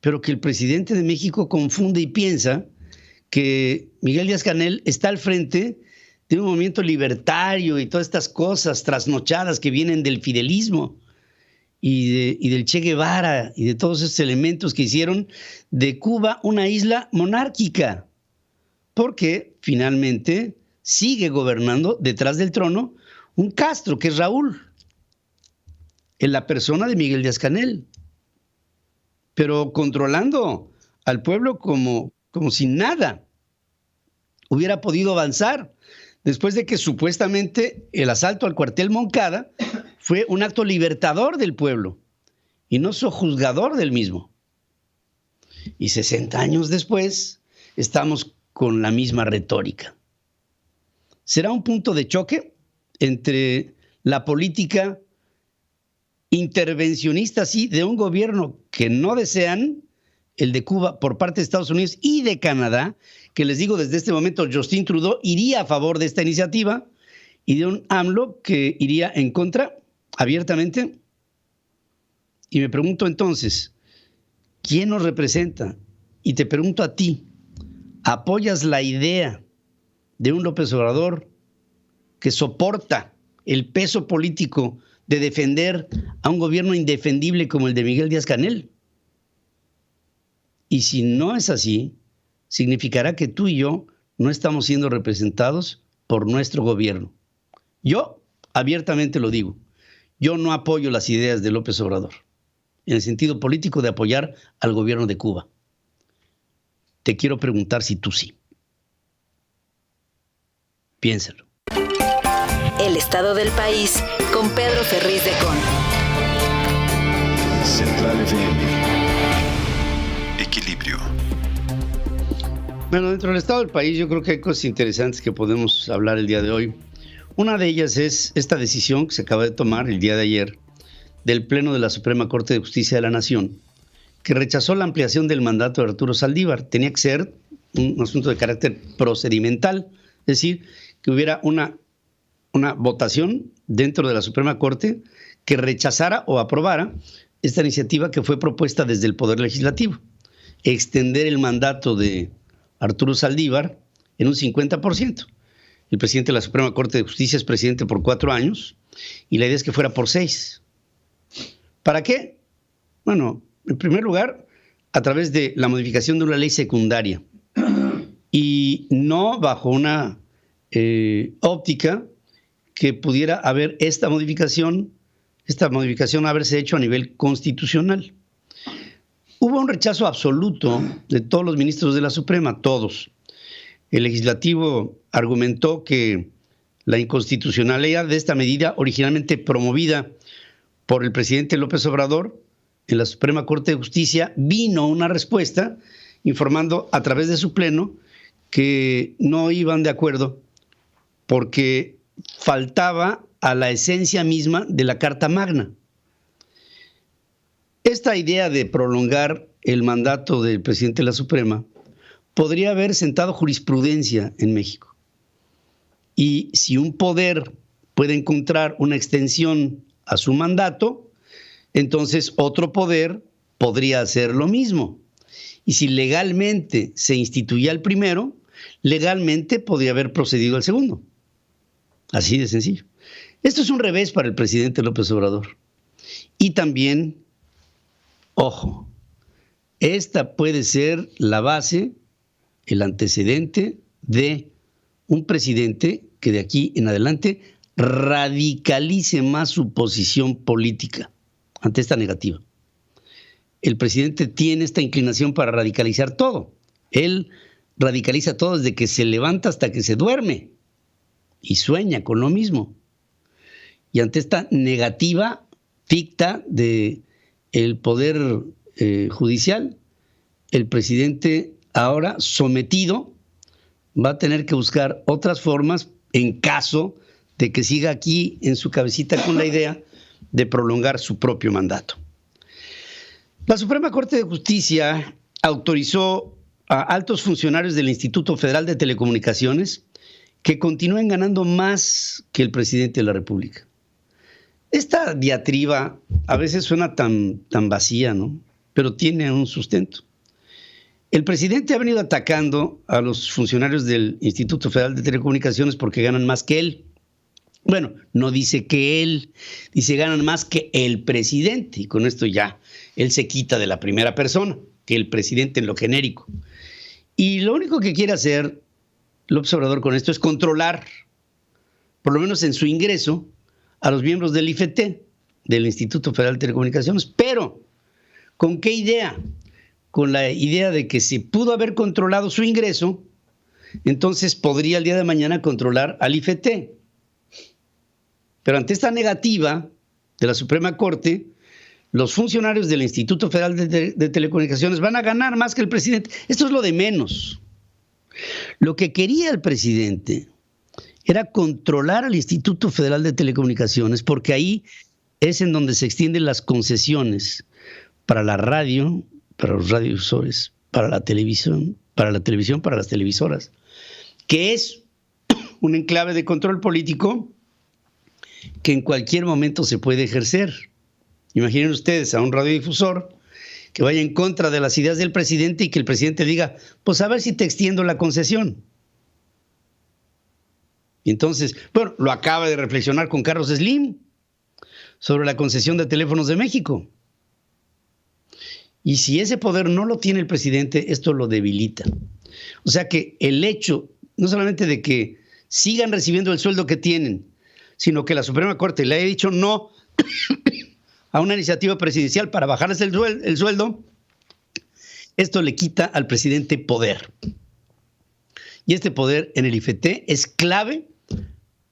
Pero que el presidente de México confunde y piensa que Miguel Díaz-Canel está al frente de un movimiento libertario y todas estas cosas trasnochadas que vienen del fidelismo y del Che Guevara y de todos esos elementos que hicieron de Cuba una isla monárquica, porque finalmente sigue gobernando detrás del trono un Castro, que es Raúl, en la persona de Miguel Díaz-Canel, pero controlando al pueblo como si nada hubiera podido avanzar después de que supuestamente el asalto al cuartel Moncada fue un acto libertador del pueblo y no sojuzgador del mismo. Y 60 años después estamos con la misma retórica. ¿Será un punto de choque entre la política intervencionista, sí, de un gobierno que no desean, el de Cuba, por parte de Estados Unidos y de Canadá, que les digo desde este momento, Justin Trudeau iría a favor de esta iniciativa, y de un AMLO que iría en contra abiertamente? Y me pregunto entonces, ¿quién nos representa? Y te pregunto a ti, ¿apoyas la idea de un López Obrador que soporta el peso político de defender a un gobierno indefendible como el de Miguel Díaz-Canel? Y si no es así, significará que tú y yo no estamos siendo representados por nuestro gobierno. Yo abiertamente lo digo, yo no apoyo las ideas de López Obrador, en el sentido político de apoyar al gobierno de Cuba. Te quiero preguntar si tú sí. Piénsalo. El estado del país con Pedro Ferriz de Con. Central FM. Equilibrio. Bueno, dentro del estado del país yo creo que hay cosas interesantes que podemos hablar el día de hoy. Una de ellas es esta decisión que se acaba de tomar el día de ayer del Pleno de la Suprema Corte de Justicia de la Nación, que rechazó la ampliación del mandato de Arturo Saldívar. Tenía que ser un asunto de carácter procedimental, es decir, que hubiera una votación dentro de la Suprema Corte que rechazara o aprobara esta iniciativa que fue propuesta desde el Poder Legislativo, extender el mandato de Arturo Saldívar en un 50%. El presidente de la Suprema Corte de Justicia es presidente por 4 años y la idea es que fuera por 6. ¿Para qué? Bueno, en primer lugar, a través de la modificación de una ley secundaria y no bajo una óptica que pudiera haber esta modificación haberse hecho a nivel constitucional. Hubo un rechazo absoluto de todos los ministros de la Suprema, todos. El legislativo argumentó que la inconstitucionalidad de esta medida, originalmente promovida por el presidente López Obrador en la Suprema Corte de Justicia, vino una respuesta informando a través de su pleno que no iban de acuerdo porque faltaba a la esencia misma de la Carta Magna. Esta idea de prolongar el mandato del presidente de la Suprema podría haber sentado jurisprudencia en México. Y si un poder puede encontrar una extensión a su mandato, entonces otro poder podría hacer lo mismo. Y si legalmente se instituía el primero, legalmente podría haber procedido al segundo. Así de sencillo. Esto es un revés para el presidente López Obrador. Y también, ojo, esta puede ser la base, el antecedente de un presidente que de aquí en adelante radicalice más su posición política ante esta negativa. El presidente tiene esta inclinación para radicalizar todo. Él radicaliza todo desde que se levanta hasta que se duerme y sueña con lo mismo. Y ante esta negativa ficta del poder judicial, el presidente ahora sometido va a tener que buscar otras formas en caso de que siga aquí en su cabecita con la idea de prolongar su propio mandato. La Suprema Corte de Justicia autorizó a altos funcionarios del Instituto Federal de Telecomunicaciones que continúen ganando más que el presidente de la República. Esta diatriba a veces suena tan vacía, ¿no? Pero tiene un sustento. El presidente ha venido atacando a los funcionarios del Instituto Federal de Telecomunicaciones porque ganan más que él. Bueno, no dice que él, dice ganan más que el presidente. Y con esto ya él se quita de la primera persona, que el presidente en lo genérico. Y lo único que quiere hacer López Obrador con esto es controlar, por lo menos en su ingreso, a los miembros del IFT, del Instituto Federal de Telecomunicaciones. Pero, ¿con qué idea? Con la idea de que si pudo haber controlado su ingreso, entonces podría el día de mañana controlar al IFT. Pero ante esta negativa de la Suprema Corte, los funcionarios del Instituto Federal de Telecomunicaciones van a ganar más que el presidente. Esto es lo de menos. Lo que quería el presidente era controlar al Instituto Federal de Telecomunicaciones, porque ahí es en donde se extienden las concesiones para la radio, para los radiodifusores, para la televisión, para las televisoras, que es un enclave de control político que en cualquier momento se puede ejercer. Imaginen ustedes a un radiodifusor que vaya en contra de las ideas del presidente y que el presidente diga, pues a ver si te extiendo la concesión. Y entonces, bueno, lo acaba de reflexionar con Carlos Slim sobre la concesión de teléfonos de México. Y si ese poder no lo tiene el presidente, esto lo debilita. O sea que el hecho, no solamente de que sigan recibiendo el sueldo que tienen, sino que la Suprema Corte le haya dicho no a una iniciativa presidencial para bajarles el sueldo, esto le quita al presidente poder. Y este poder en el IFT es clave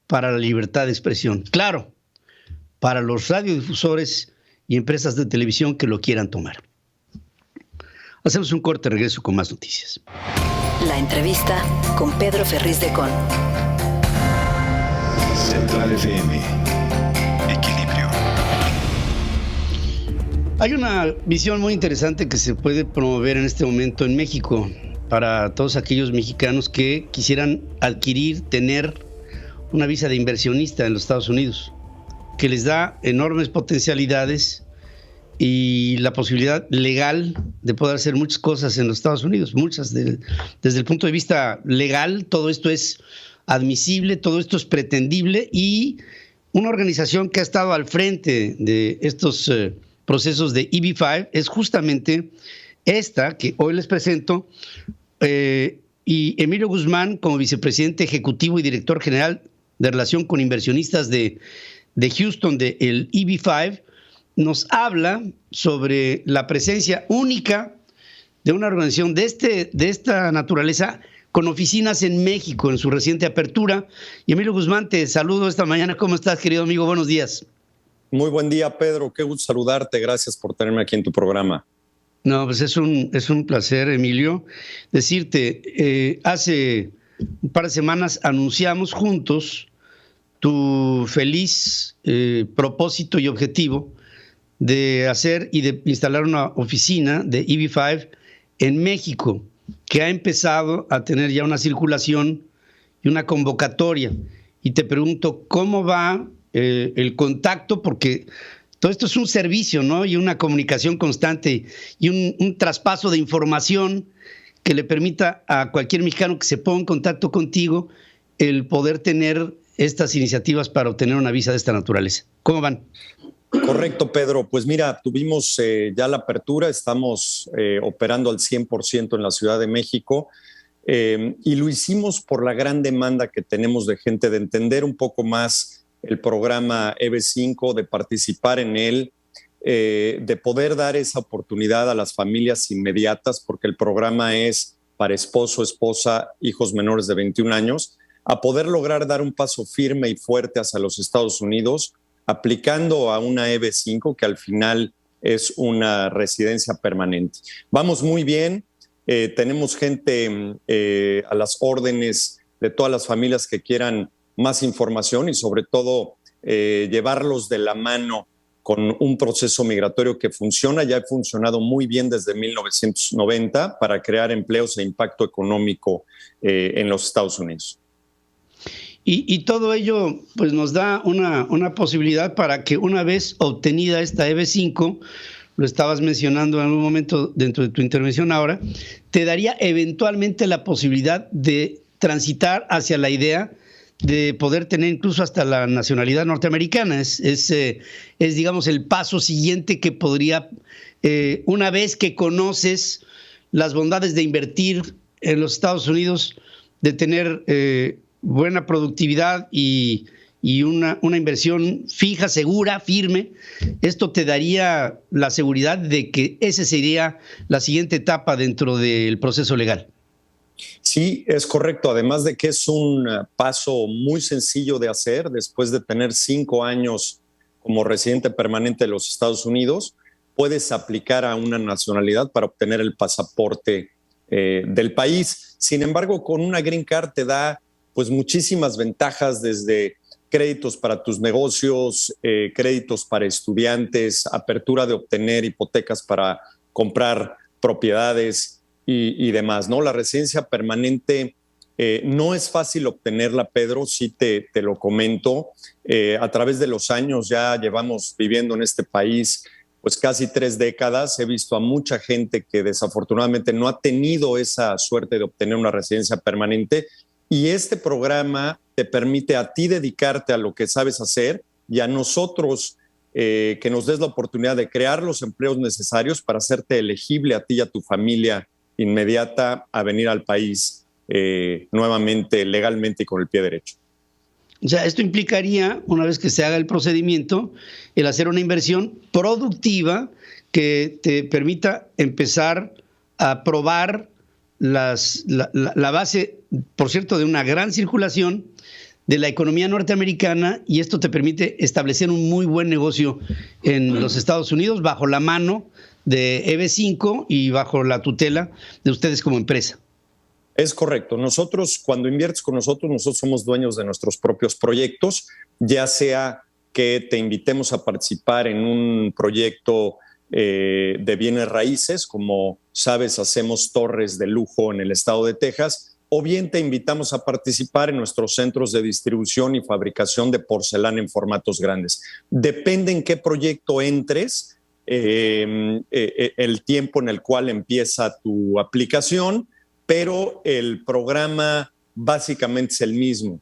para la libertad de expresión. Claro, para los radiodifusores y empresas de televisión que lo quieran tomar. Hacemos un corte, regreso con más noticias. La entrevista con Pedro Ferriz de Con. Central FM. Equilibrio. Hay una visión muy interesante que se puede promover en este momento en México para todos aquellos mexicanos que quisieran adquirir, tener una visa de inversionista en los Estados Unidos, que les da enormes potencialidades y la posibilidad legal de poder hacer muchas cosas en los Estados Unidos, muchas. Desde el punto de vista legal, todo esto es admisible, todo esto es pretendible, y una organización que ha estado al frente de estos procesos de EB-5 es justamente esta que hoy les presento, y Emilio Guzmán, como vicepresidente ejecutivo y director general de relación con inversionistas de Houston, del EB-5, nos habla sobre la presencia única de una organización de esta naturaleza con oficinas en México en su reciente apertura. Y Emilio Guzmán, te saludo esta mañana. ¿Cómo estás, querido amigo? Buenos días. Muy buen día, Pedro. Qué gusto saludarte. Gracias por tenerme aquí en tu programa. No, pues es un placer, Emilio. Decirte, hace un par de semanas anunciamos juntos tu feliz propósito y objetivo de hacer y de instalar una oficina de EB-5 en México, que ha empezado a tener ya una circulación y una convocatoria. Y te pregunto, ¿cómo va el contacto? Porque todo esto es un servicio, ¿no? Y una comunicación constante y un traspaso de información que le permita a cualquier mexicano que se ponga en contacto contigo el poder tener estas iniciativas para obtener una visa de esta naturaleza. ¿Cómo van? Correcto, Pedro. Pues mira, tuvimos ya la apertura, estamos operando al 100% en la Ciudad de México, y lo hicimos por la gran demanda que tenemos de gente de entender un poco más el programa EB5, de participar en él, de poder dar esa oportunidad a las familias inmediatas, porque el programa es para esposo, esposa, hijos menores de 21 años, a poder lograr dar un paso firme y fuerte hacia los Estados Unidos, aplicando a una EB5 que al final es una residencia permanente. Vamos muy bien, tenemos gente a las órdenes de todas las familias que quieran más información y sobre todo llevarlos de la mano con un proceso migratorio que funciona, ya ha funcionado muy bien desde 1990 para crear empleos e impacto económico en los Estados Unidos. Y todo ello pues nos da una posibilidad para que una vez obtenida esta EB5, lo estabas mencionando en algún momento dentro de tu intervención ahora, te daría eventualmente la posibilidad de transitar hacia la idea de poder tener incluso hasta la nacionalidad norteamericana. Es digamos, el paso siguiente que podría, una vez que conoces las bondades de invertir en los Estados Unidos, de tener buena productividad y una inversión fija, segura, firme, esto te daría la seguridad de que esa sería la siguiente etapa dentro del proceso legal. Sí, es correcto. Además de que es un paso muy sencillo de hacer después de tener 5 años como residente permanente de los Estados Unidos, puedes aplicar a una nacionalidad para obtener el pasaporte del país. Sin embargo, con una Green Card te da pues muchísimas ventajas, desde créditos para tus negocios, créditos para estudiantes, apertura de obtener hipotecas para comprar propiedades y demás, ¿no? La residencia permanente no es fácil obtenerla, Pedro, sí te lo comento. A través de los años ya llevamos viviendo en este país pues casi 3 décadas. He visto a mucha gente que desafortunadamente no ha tenido esa suerte de obtener una residencia permanente, y este programa te permite a ti dedicarte a lo que sabes hacer y a nosotros que nos des la oportunidad de crear los empleos necesarios para hacerte elegible a ti y a tu familia inmediata a venir al país nuevamente, legalmente y con el pie derecho. O sea, esto implicaría, una vez que se haga el procedimiento, el hacer una inversión productiva que te permita empezar a probar la base, por cierto, de una gran circulación de la economía norteamericana, y esto te permite establecer un muy buen negocio en los Estados Unidos bajo la mano de EB5 y bajo la tutela de ustedes como empresa. Es correcto. Nosotros, cuando inviertes con nosotros somos dueños de nuestros propios proyectos, ya sea que te invitemos a participar en un proyecto de bienes raíces, como sabes, hacemos torres de lujo en el estado de Texas, o bien te invitamos a participar en nuestros centros de distribución y fabricación de porcelana en formatos grandes. Depende en qué proyecto entres, el tiempo en el cual empieza tu aplicación, pero el programa básicamente es el mismo.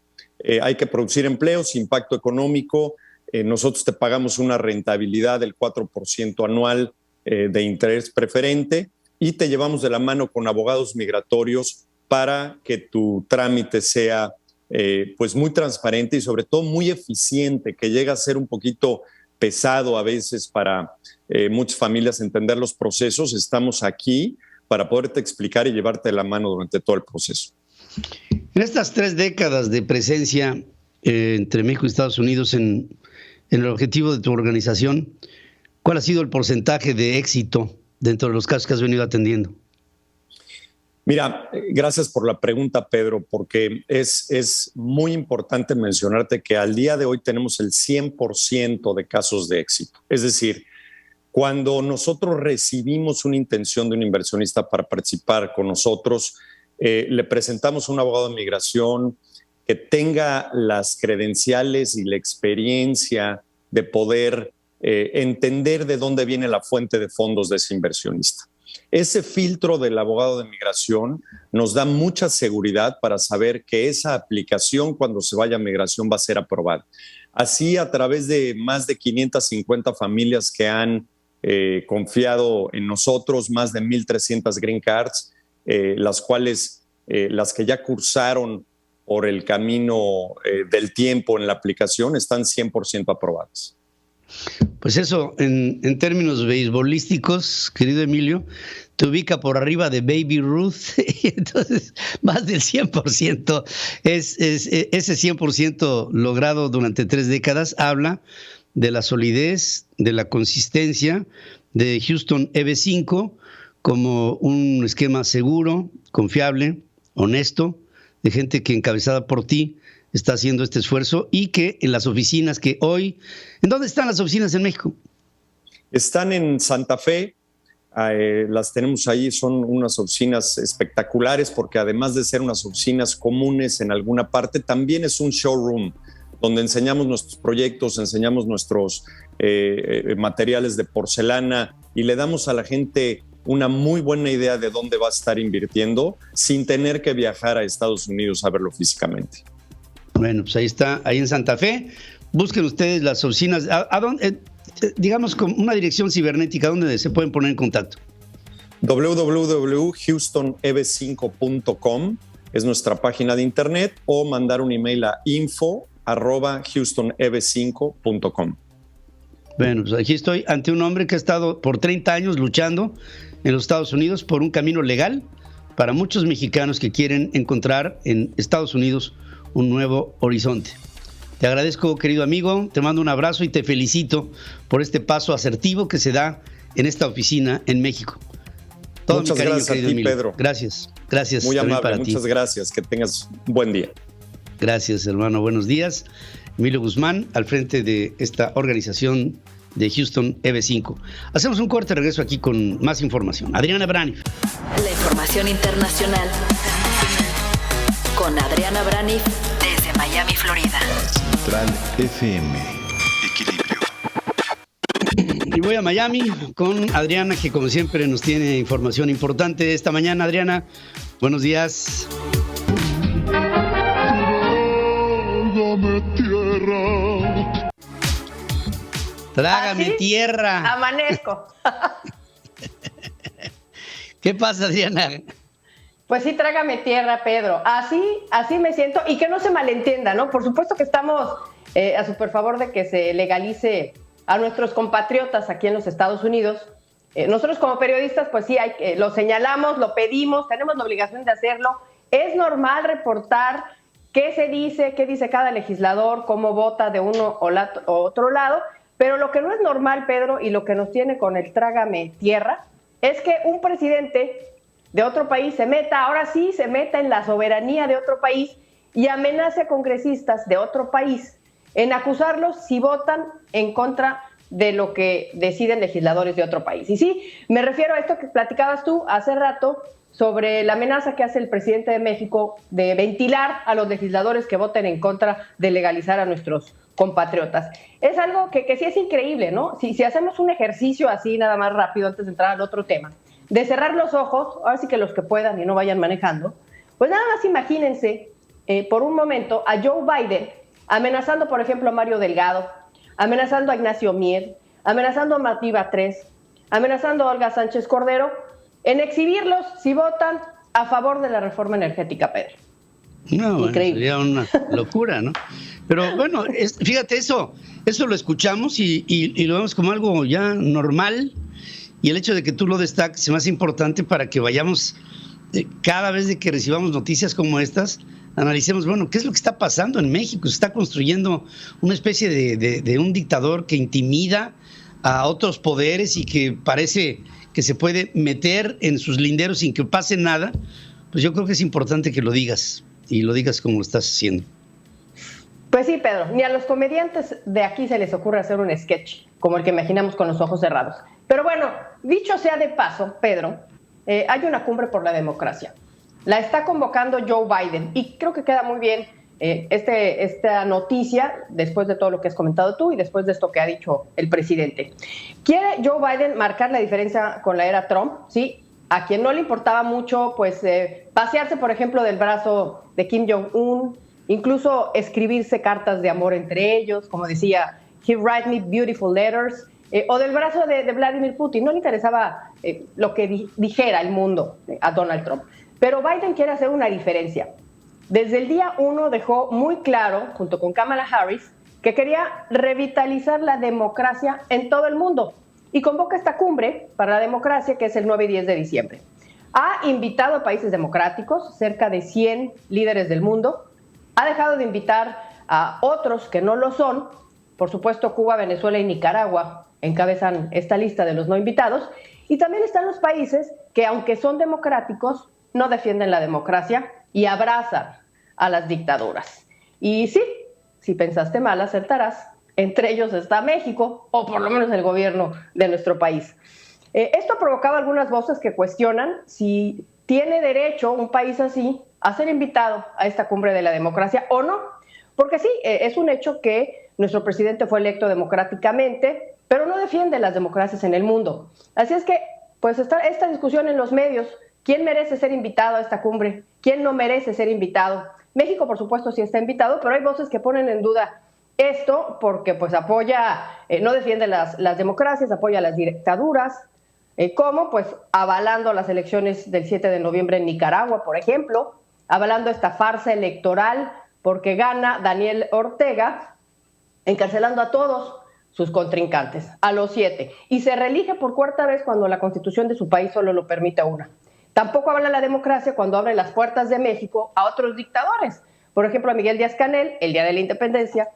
Hay que producir empleos, impacto económico. Nosotros te pagamos una rentabilidad del 4% anual de interés preferente, y te llevamos de la mano con abogados migratorios para que tu trámite sea pues muy transparente y sobre todo muy eficiente, que llega a ser un poquito pesado a veces para muchas familias entender los procesos. Estamos aquí para poderte explicar y llevarte de la mano durante todo el proceso. En estas 3 décadas de presencia entre México y Estados Unidos en el objetivo de tu organización, ¿cuál ha sido el porcentaje de éxito dentro de los casos que has venido atendiendo? Mira, gracias por la pregunta, Pedro, porque es muy importante mencionarte que al día de hoy tenemos el 100% de casos de éxito. Es decir, cuando nosotros recibimos una intención de un inversionista para participar con nosotros, le presentamos a un abogado de migración que tenga las credenciales y la experiencia de poder entender de dónde viene la fuente de fondos de ese inversionista. Ese filtro del abogado de migración nos da mucha seguridad para saber que esa aplicación, cuando se vaya a migración, va a ser aprobada. Así, a través de más de 550 familias que han confiado en nosotros, más de 1,300 Green Cards, las que ya cursaron por el camino del tiempo en la aplicación, están 100% aprobadas. Pues eso, en términos beisbolísticos, querido Emilio, te ubica por arriba de Baby Ruth, y entonces más del 100%, ese 100% logrado durante 3 décadas habla de la solidez, de la consistencia de Houston EB5 como un esquema seguro, confiable, honesto, de gente que encabezada por ti está haciendo este esfuerzo, y que en las oficinas que hoy... ¿En dónde están las oficinas en México? Están en Santa Fe, las tenemos ahí, son unas oficinas espectaculares porque además de ser unas oficinas comunes en alguna parte, también es un showroom donde enseñamos nuestros proyectos, enseñamos nuestros materiales de porcelana y le damos a la gente una muy buena idea de dónde va a estar invirtiendo sin tener que viajar a Estados Unidos a verlo físicamente. Bueno, pues ahí está, ahí en Santa Fe. Busquen ustedes las oficinas. ¿A dónde, digamos, con una dirección cibernética, dónde se pueden poner en contacto? www.houstoneb5.com es nuestra página de internet, o mandar un email a info@houstoneb5.com. Bueno, pues aquí estoy ante un hombre que ha estado por 30 años luchando en los Estados Unidos por un camino legal para muchos mexicanos que quieren encontrar en Estados Unidos un nuevo horizonte. Te agradezco, querido amigo, te mando un abrazo y te felicito por este paso asertivo que se da en esta oficina en México. Todo muchas mi cariño, gracias a ti, Emilio. Pedro. Gracias. Muy amable, para muchas ti. gracias. Que tengas un buen día. Gracias, hermano. Buenos días. Emilio Guzmán, al frente de esta organización de Houston EB5. Hacemos un corte, regreso aquí con más información. Adriana Braniff. La información internacional con Adriana Braniff desde Miami, Florida. Central FM. Equilibrio. Y voy a Miami con Adriana, que como siempre nos tiene información importante esta mañana. Adriana, buenos días. Trágame tierra. Trágame ¿Ah, sí? tierra. Amanezco. ¿Qué pasa, Adriana? Pues sí, trágame tierra, Pedro. Así me siento, y que no se malentienda, ¿no? Por supuesto que estamos a súper favor de que se legalice a nuestros compatriotas aquí en los Estados Unidos. Nosotros como periodistas, pues sí, lo señalamos, lo pedimos, tenemos la obligación de hacerlo. Es normal reportar qué se dice, qué dice cada legislador, cómo vota de uno o otro lado, pero lo que no es normal, Pedro, y lo que nos tiene con el trágame tierra, es que un presidente de otro país se meta en la soberanía de otro país y amenace a congresistas de otro país en acusarlos si votan en contra de lo que deciden legisladores de otro país. Y sí, me refiero a esto que platicabas tú hace rato sobre la amenaza que hace el presidente de México de ventilar a los legisladores que voten en contra de legalizar a nuestros compatriotas. Es algo que sí es increíble, ¿no? Si hacemos un ejercicio así, nada más rápido, antes de entrar al otro tema, de cerrar los ojos, ahora sí que los que puedan y no vayan manejando, pues nada más imagínense por un momento a Joe Biden amenazando, por ejemplo, a Mario Delgado, amenazando a Ignacio Mier, amenazando a Martí Batres, amenazando a Olga Sánchez Cordero, en exhibirlos si votan a favor de la reforma energética, Pedro. No, bueno, sería una locura, ¿no? Pero bueno, fíjate, eso lo escuchamos y lo vemos como algo ya normal, y el hecho de que tú lo destaques es más importante para que vayamos, cada vez de que recibamos noticias como estas, analicemos, bueno, ¿qué es lo que está pasando en México? Se está construyendo una especie de un dictador que intimida a otros poderes y que parece que se puede meter en sus linderos sin que pase nada. Pues yo creo que es importante que lo digas, y lo digas como lo estás haciendo. Pues sí, Pedro, ni a los comediantes de aquí se les ocurre hacer un sketch como el que imaginamos con los ojos cerrados. Pero bueno, dicho sea de paso, Pedro, hay una cumbre por la democracia. La está convocando Joe Biden y creo que queda muy bien esta noticia después de todo lo que has comentado tú y después de esto que ha dicho el presidente. ¿Quiere Joe Biden marcar la diferencia con la era Trump? Sí, a quien no le importaba mucho pues pasearse, por ejemplo, del brazo de Kim Jong-un, incluso escribirse cartas de amor entre ellos, como decía, he write me beautiful letters, o del brazo de Vladimir Putin. No le interesaba lo que dijera el mundo a Donald Trump. Pero Biden quiere hacer una diferencia. Desde el día 1 dejó muy claro, junto con Kamala Harris, que quería revitalizar la democracia en todo el mundo y convoca esta cumbre para la democracia que es el 9 y 10 de diciembre. Ha invitado a países democráticos, cerca de 100 líderes del mundo, ha dejado de invitar a otros que no lo son, por supuesto Cuba, Venezuela y Nicaragua encabezan esta lista de los no invitados, y también están los países que aunque son democráticos, no defienden la democracia y abrazan a las dictaduras. Y sí, si pensaste mal, acertarás. Entre ellos está México, o por lo menos el gobierno de nuestro país. Esto ha provocado algunas voces que cuestionan si tiene derecho un país así a ser invitado a esta cumbre de la democracia o no. Porque sí, es un hecho que nuestro presidente fue electo democráticamente, pero no defiende las democracias en el mundo. Así es que, pues está esta discusión en los medios. ¿Quién merece ser invitado a esta cumbre? ¿Quién no merece ser invitado? México, por supuesto, sí está invitado, pero hay voces que ponen en duda esto porque pues apoya, no defiende las democracias, apoya las dictaduras, como pues avalando las elecciones del 7 de noviembre en Nicaragua, por ejemplo, avalando esta farsa electoral porque gana Daniel Ortega, encarcelando a todos sus contrincantes, a los 7, y se reelige por cuarta vez cuando la constitución de su país solo lo permite a una. Tampoco habla la democracia cuando abre las puertas de México a otros dictadores. Por ejemplo, a Miguel Díaz-Canel, el día de la independencia,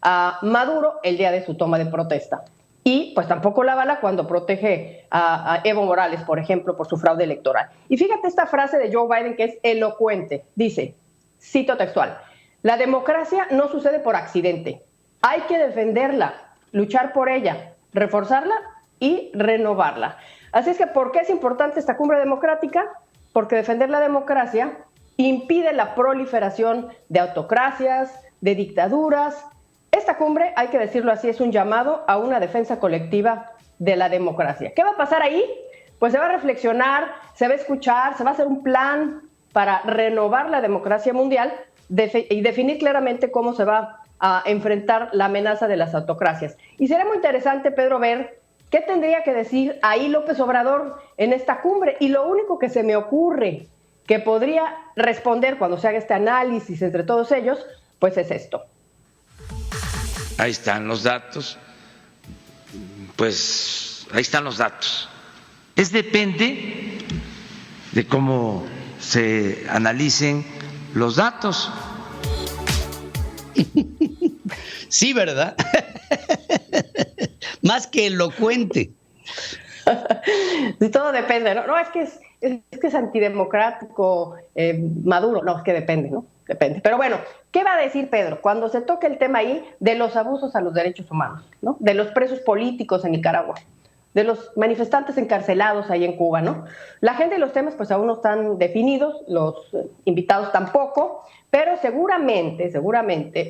a Maduro, el día de su toma de protesta. Y pues tampoco la avala cuando protege a Evo Morales, por ejemplo, por su fraude electoral. Y fíjate esta frase de Joe Biden que es elocuente. Dice, cito textual, la democracia no sucede por accidente. Hay que defenderla, luchar por ella, reforzarla y renovarla. Así es que, ¿por qué es importante esta cumbre democrática? Porque defender la democracia impide la proliferación de autocracias, de dictaduras. Esta cumbre, hay que decirlo así, es un llamado a una defensa colectiva de la democracia. ¿Qué va a pasar ahí? Pues se va a reflexionar, se va a escuchar, se va a hacer un plan para renovar la democracia mundial y definir claramente cómo se va a enfrentar la amenaza de las autocracias. Y será muy interesante, Pedro, ver qué tendría que decir ahí López Obrador en esta cumbre. Y lo único que se me ocurre que podría responder cuando se haga este análisis entre todos ellos, pues es esto. Ahí están los datos, pues ahí están los datos. Depende de cómo se analicen los datos. Sí, ¿verdad? Más que elocuente. Sí, todo depende, ¿no? No, es que es antidemocrático, Maduro. No, es que depende, ¿no? Depende. Pero bueno, ¿qué va a decir Pedro cuando se toque el tema ahí de los abusos a los derechos humanos, ¿no? De los presos políticos en Nicaragua, de los manifestantes encarcelados ahí en Cuba, ¿no? La agenda y los temas pues aún no están definidos, los invitados tampoco, pero seguramente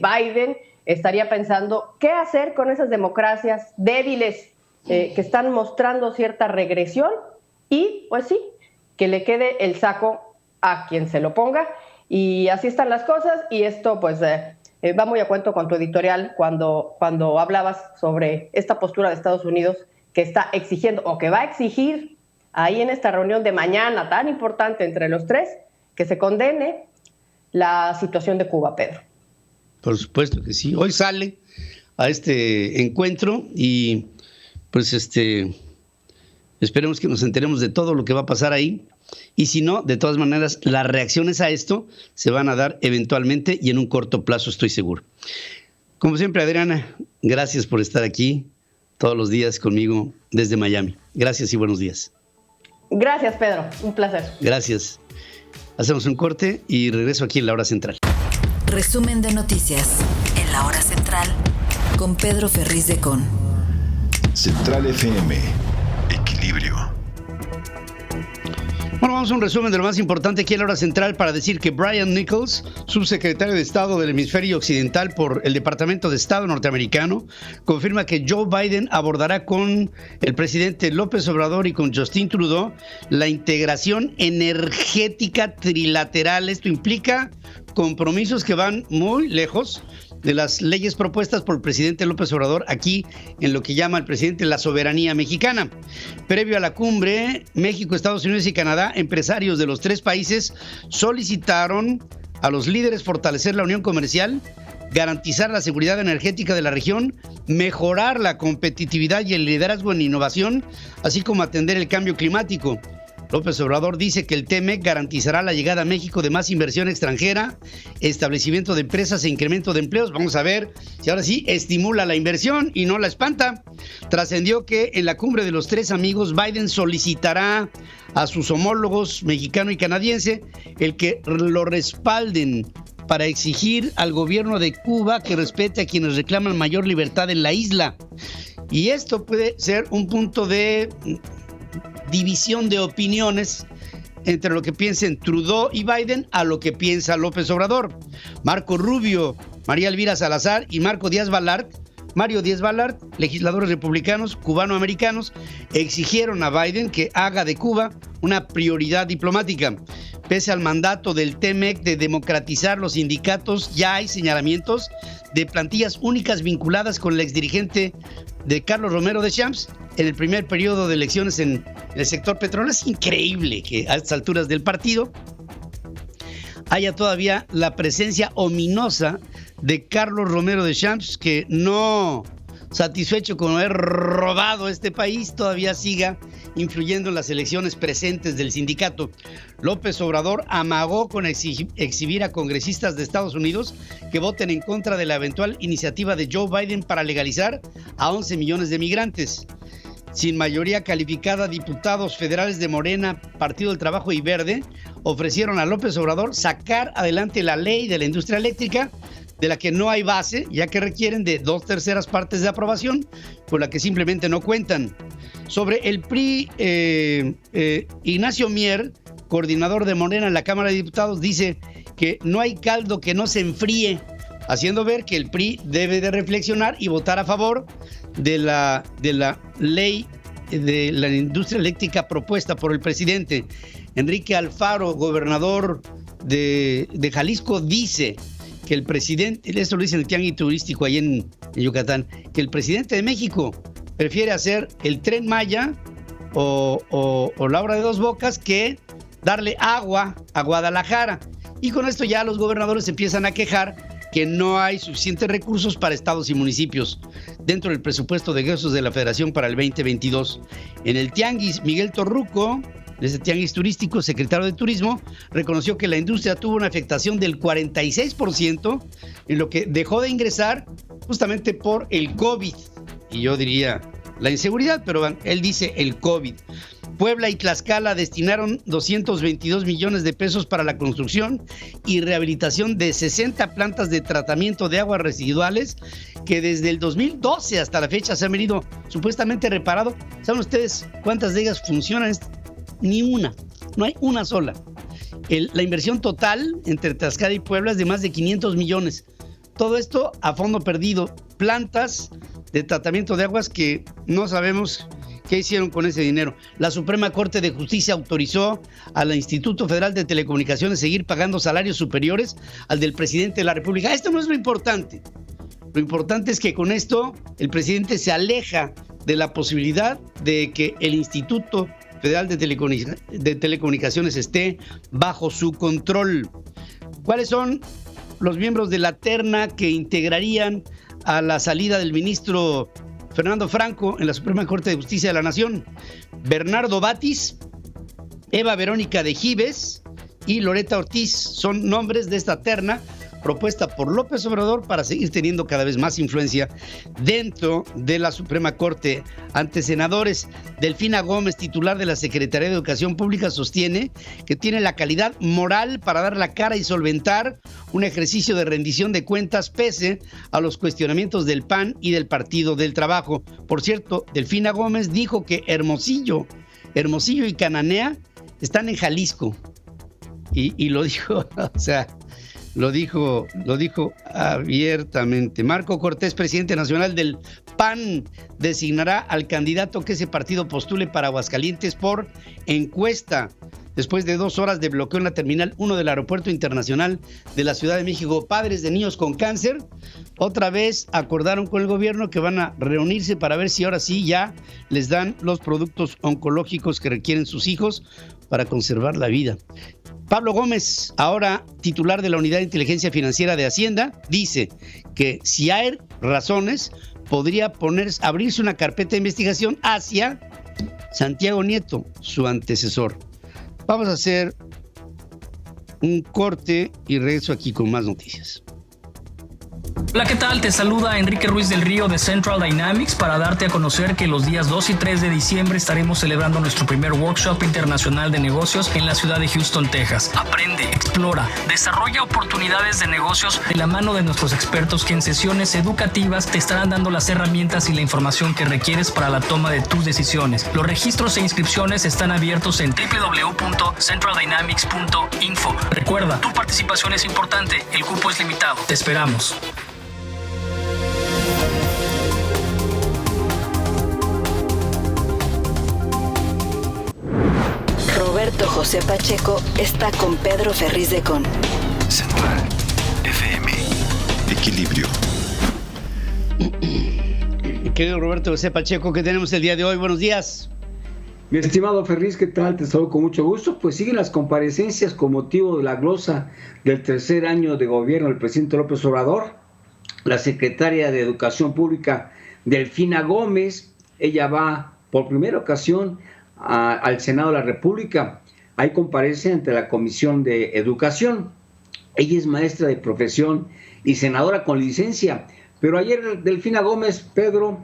Biden estaría pensando qué hacer con esas democracias débiles que están mostrando cierta regresión y pues sí, que le quede el saco a quien se lo ponga. Y así están las cosas, y esto pues va muy a cuento con tu editorial cuando hablabas sobre esta postura de Estados Unidos que está exigiendo o que va a exigir ahí en esta reunión de mañana tan importante entre los tres, que se condene la situación de Cuba, Pedro. Por supuesto que sí. Hoy sale a este encuentro y pues esperemos que nos enteremos de todo lo que va a pasar ahí. Y si no, de todas maneras, las reacciones a esto se van a dar eventualmente y en un corto plazo, estoy seguro. Como siempre, Adriana, gracias por estar aquí todos los días conmigo desde Miami. Gracias y buenos días. Gracias, Pedro. Un placer. Gracias. Hacemos un corte y regreso aquí en La Hora Central. Resumen de noticias en La Hora Central con Pedro Ferriz de Con. Central FM. Equilibrio. Bueno, vamos a un resumen de lo más importante aquí en La Hora Central para decir que Brian Nichols, subsecretario de Estado del Hemisferio Occidental por el Departamento de Estado norteamericano, confirma que Joe Biden abordará con el presidente López Obrador y con Justin Trudeau la integración energética trilateral. Esto implica compromisos que van muy lejos de las leyes propuestas por el presidente López Obrador aquí en lo que llama el presidente la soberanía mexicana. Previo a la cumbre, México, Estados Unidos y Canadá, empresarios de los tres países solicitaron a los líderes fortalecer la unión comercial, garantizar la seguridad energética de la región, mejorar la competitividad y el liderazgo en innovación, así como atender el cambio climático. López Obrador dice que el TEMEC garantizará la llegada a México de más inversión extranjera, establecimiento de empresas e incremento de empleos. Vamos a ver si ahora sí estimula la inversión y no la espanta. Trascendió que en la cumbre de los tres amigos, Biden solicitará a sus homólogos mexicano y canadiense el que lo respalden para exigir al gobierno de Cuba que respete a quienes reclaman mayor libertad en la isla. Y esto puede ser un punto de división de opiniones entre lo que piensen Trudeau y Biden a lo que piensa López Obrador. Marco Rubio, María Elvira Salazar y Mario Díaz Balart, legisladores republicanos cubanoamericanos, exigieron a Biden que haga de Cuba una prioridad diplomática. Pese al mandato del TEMEC de democratizar los sindicatos, ya hay señalamientos de plantillas únicas vinculadas con el exdirigente de Carlos Romero Deschamps en el primer periodo de elecciones en el sector petrolero. Es increíble que a estas alturas del partido haya todavía la presencia ominosa de Carlos Romero Deschamps, que no satisfecho con haber robado este país, todavía siga influyendo en las elecciones presentes del sindicato. López Obrador amagó con exhibir a congresistas de Estados Unidos que voten en contra de la eventual iniciativa de Joe Biden para legalizar a 11 millones de migrantes. Sin mayoría calificada, diputados federales de Morena, Partido del Trabajo y Verde ofrecieron a López Obrador sacar adelante la ley de la industria eléctrica, de la que no hay base, ya que requieren de 2/3 partes de aprobación, con la que simplemente no cuentan. Sobre el PRI, Ignacio Mier, coordinador de Morena en la Cámara de Diputados, dice que no hay caldo que no se enfríe, haciendo ver que el PRI debe de reflexionar y votar a favor de la ley de la industria eléctrica propuesta por el presidente. Enrique Alfaro, gobernador de Jalisco, dice que el presidente, esto lo dice en el tianguis turístico ahí en Yucatán, que el presidente de México prefiere hacer el Tren Maya o la obra de Dos Bocas que darle agua a Guadalajara. Y con esto ya los gobernadores empiezan a quejar que no hay suficientes recursos para estados y municipios dentro del presupuesto de egresos de la Federación para el 2022. En el tianguis, Miguel Torruco, de ese tianguis turístico, secretario de Turismo, reconoció que la industria tuvo una afectación del 46% en lo que dejó de ingresar justamente por el COVID. Y yo diría la inseguridad, pero él dice el COVID. Puebla y Tlaxcala destinaron 222 millones de pesos para la construcción y rehabilitación de 60 plantas de tratamiento de aguas residuales que desde el 2012 hasta la fecha se han venido supuestamente reparado. ¿Saben ustedes cuántas de ellas funcionan? Ni una, no hay una sola. La inversión total entre Tlaxcala y Puebla es de más de 500 millones. Todo esto a fondo perdido. Plantas de tratamiento de aguas que no sabemos qué hicieron con ese dinero. La Suprema Corte de Justicia autorizó al Instituto Federal de Telecomunicaciones seguir pagando salarios superiores al del presidente de la República. Esto no es lo importante. Lo importante es que con esto el presidente se aleja de la posibilidad de que el Instituto Federal de Telecomunicaciones esté bajo su control. ¿Cuáles son los miembros de la terna que integrarían a la salida del ministro Fernando Franco en la Suprema Corte de Justicia de la Nación? Bernardo Batis, Eva Verónica de Gives y Loreta Ortiz son nombres de esta terna propuesta por López Obrador para seguir teniendo cada vez más influencia dentro de la Suprema Corte. Ante senadores, Delfina Gómez, titular de la Secretaría de Educación Pública, sostiene que tiene la calidad moral para dar la cara y solventar un ejercicio de rendición de cuentas pese a los cuestionamientos del PAN y del Partido del Trabajo. Por cierto, Delfina Gómez dijo que Hermosillo y Cananea están en Jalisco. Y lo dijo, o sea, lo dijo abiertamente. Marco Cortés, presidente nacional del PAN, designará al candidato que ese partido postule para Aguascalientes por encuesta. Después de 2 horas de bloqueo en la Terminal 1 del Aeropuerto Internacional de la Ciudad de México, padres de niños con cáncer otra vez acordaron con el gobierno que van a reunirse para ver si ahora sí ya les dan los productos oncológicos que requieren sus hijos para conservar la vida. Pablo Gómez, ahora titular de la Unidad de Inteligencia Financiera de Hacienda, dice que si hay razones, podría abrirse una carpeta de investigación hacia Santiago Nieto, su antecesor. Vamos a hacer un corte y regreso aquí con más noticias. Hola, ¿qué tal? Te saluda Enrique Ruiz del Río de Central Dynamics para darte a conocer que los días 2 y 3 de diciembre estaremos celebrando nuestro primer workshop internacional de negocios en la ciudad de Houston, Texas. Aprende, explora, desarrolla oportunidades de negocios de la mano de nuestros expertos que en sesiones educativas te estarán dando las herramientas y la información que requieres para la toma de tus decisiones. Los registros e inscripciones están abiertos en www.centraldynamics.info. Recuerda, tu participación es importante, el cupo es limitado. Te esperamos. Roberto José Pacheco está con Pedro Ferriz de Con. Central FM. Equilibrio. Querido Roberto José Pacheco, ¿qué tenemos el día de hoy? Buenos días. Mi estimado Ferriz, ¿qué tal? Te saludo con mucho gusto. Pues siguen las comparecencias con motivo de la glosa del tercer año de gobierno del presidente López Obrador. La secretaria de Educación Pública, Delfina Gómez, ella va por primera ocasión al Senado de la República. Ahí comparece ante la Comisión de Educación. Ella es maestra de profesión y senadora con licencia, pero ayer Delfina Gómez, Pedro,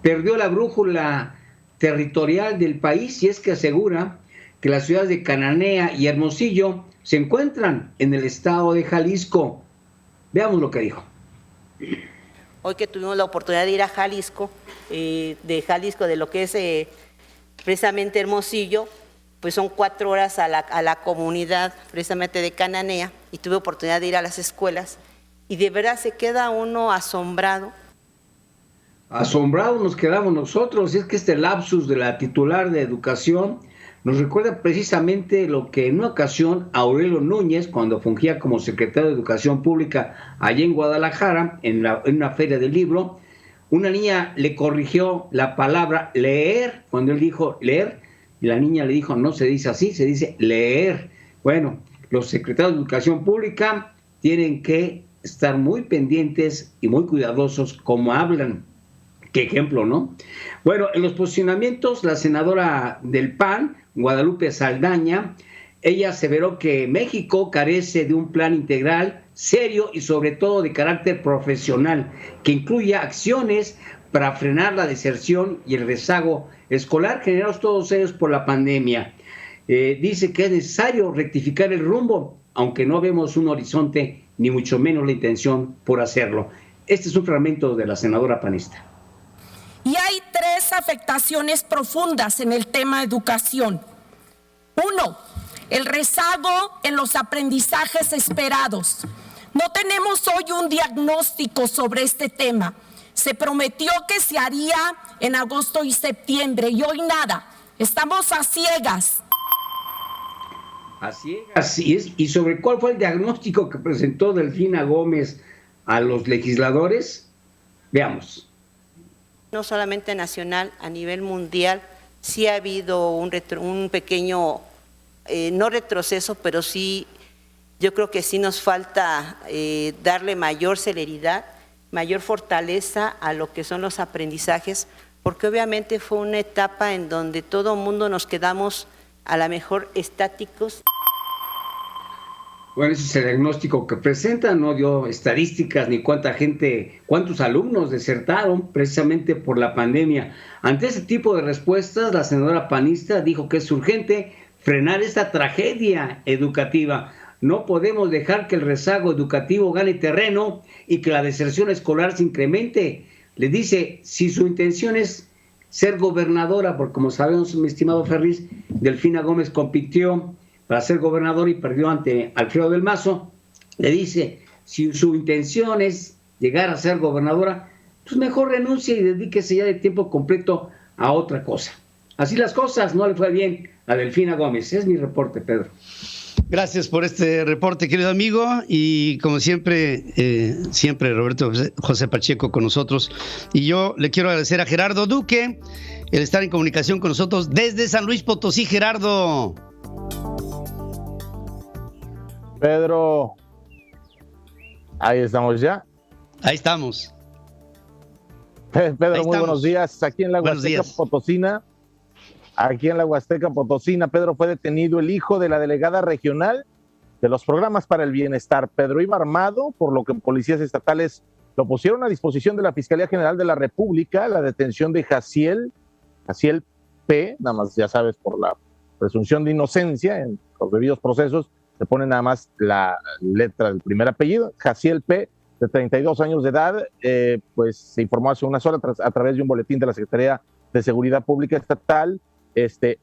perdió la brújula territorial del país, y es que asegura que las ciudades de Cananea y Hermosillo se encuentran en el estado de Jalisco. Veamos lo que dijo. Hoy que tuvimos la oportunidad de ir a Jalisco, de lo que es precisamente Hermosillo, pues son 4 horas a la comunidad precisamente de Cananea, y tuve oportunidad de ir a las escuelas, y de verdad se queda uno asombrado. Asombrados nos quedamos nosotros, y es que este lapsus de la titular de Educación nos recuerda precisamente lo que en una ocasión Aurelio Núñez, cuando fungía como secretario de Educación Pública allá en Guadalajara, en una feria del libro, una niña le corrigió la palabra leer, cuando él dijo leer, y la niña le dijo, no se dice así, se dice leer. Bueno, los secretarios de Educación Pública tienen que estar muy pendientes y muy cuidadosos cómo hablan. Qué ejemplo, ¿no? Bueno, en los posicionamientos, la senadora del PAN, Guadalupe Saldaña, ella aseveró que México carece de un plan integral, serio y sobre todo de carácter profesional, que incluya acciones para frenar la deserción y el rezago escolar generados todos ellos por la pandemia. Dice que es necesario rectificar el rumbo, aunque no vemos un horizonte ni mucho menos la intención por hacerlo. Este es un fragmento de la senadora panista. Y hay 3 afectaciones profundas en el tema educación. 1, el rezago en los aprendizajes esperados. No tenemos hoy un diagnóstico sobre este tema. Se prometió que se haría en agosto y septiembre, y hoy nada. Estamos a ciegas. A ciegas, ¿y sobre cuál fue el diagnóstico que presentó Delfina Gómez a los legisladores? Veamos. No solamente nacional, a nivel mundial, sí ha habido un pequeño, no retroceso, pero sí, yo creo que sí nos falta darle mayor celeridad, mayor fortaleza a lo que son los aprendizajes, porque obviamente fue una etapa en donde todo el mundo nos quedamos a lo mejor estáticos. Bueno, ese es el diagnóstico que presenta, no dio estadísticas ni cuántos alumnos desertaron precisamente por la pandemia. Ante ese tipo de respuestas, la senadora panista dijo que es urgente frenar esta tragedia educativa. No podemos dejar que el rezago educativo gane terreno y que la deserción escolar se incremente. Le dice, si su intención es ser gobernadora, porque como sabemos, mi estimado Ferris, Delfina Gómez compitió para ser gobernador y perdió ante Alfredo del Mazo, le dice, si su intención es llegar a ser gobernadora, pues mejor renuncie y dedíquese ya de tiempo completo a otra cosa. Así las cosas, no le fue bien a Delfina Gómez. Es mi reporte, Pedro. Gracias por este reporte, querido amigo, y como siempre, Roberto José Pacheco con nosotros. Y yo le quiero agradecer a Gerardo Duque el estar en comunicación con nosotros desde San Luis Potosí. Gerardo. Pedro, ahí estamos ya. Ahí estamos. Pedro, ahí muy buenos días. Aquí en la Huasteca Potosina. Aquí en la Huasteca Potosina, Pedro, fue detenido el hijo de la delegada regional de los programas para el bienestar. Pedro iba armado, por lo que policías estatales lo pusieron a disposición de la Fiscalía General de la República. La detención de Jaciel P., nada más ya sabes, por la presunción de inocencia en los debidos procesos, se pone nada más la letra del primer apellido, Jaciel P., de 32 años de edad, pues se informó hace unas horas a través de un boletín de la Secretaría de Seguridad Pública Estatal.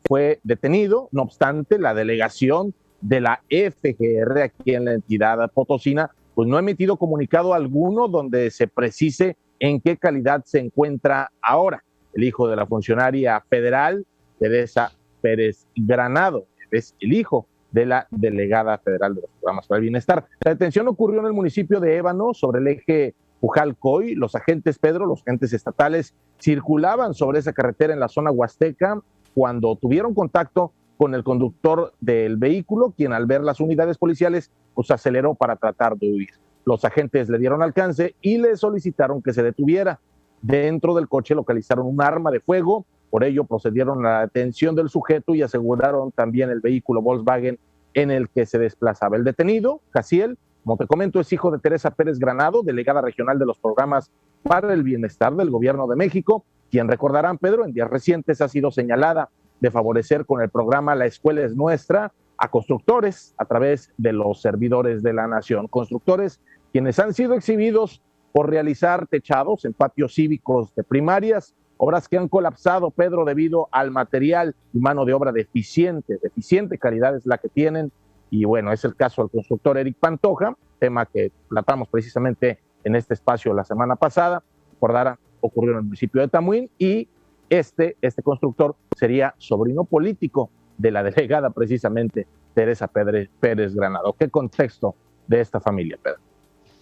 Fue detenido. No obstante, la delegación de la FGR aquí en la entidad potosina pues no ha emitido comunicado alguno donde se precise en qué calidad se encuentra ahora el hijo de la funcionaria federal Teresa Pérez Granado. Es el hijo de la delegada federal de los programas para el bienestar. La detención ocurrió en el municipio de Ébano, sobre el eje Pujalcoy. Los agentes, Pedro, los agentes estatales circulaban sobre esa carretera en la zona huasteca cuando tuvieron contacto con el conductor del vehículo, quien al ver las unidades policiales pues aceleró para tratar de huir. Los agentes le dieron alcance y le solicitaron que se detuviera. Dentro del coche localizaron un arma de fuego, por ello procedieron a la detención del sujeto y aseguraron también el vehículo Volkswagen en el que se desplazaba. El detenido, Jaciel, como te comento, es hijo de Teresa Pérez Granado, delegada regional de los programas para el bienestar del Gobierno de México, quien, recordarán, Pedro, en días recientes ha sido señalada de favorecer con el programa La Escuela es Nuestra a constructores a través de los servidores de la nación. Constructores quienes han sido exhibidos por realizar techados en patios cívicos de primarias, obras que han colapsado, Pedro, debido al material y mano de obra deficiente calidad es la que tienen. Y bueno, es el caso del constructor Eric Pantoja, tema que tratamos precisamente en este espacio la semana pasada. Recordarán, ocurrió en el municipio de Tamuín y este constructor sería sobrino político de la delegada precisamente Teresa Pérez Granado. ¿Qué contexto de esta familia, Pedro?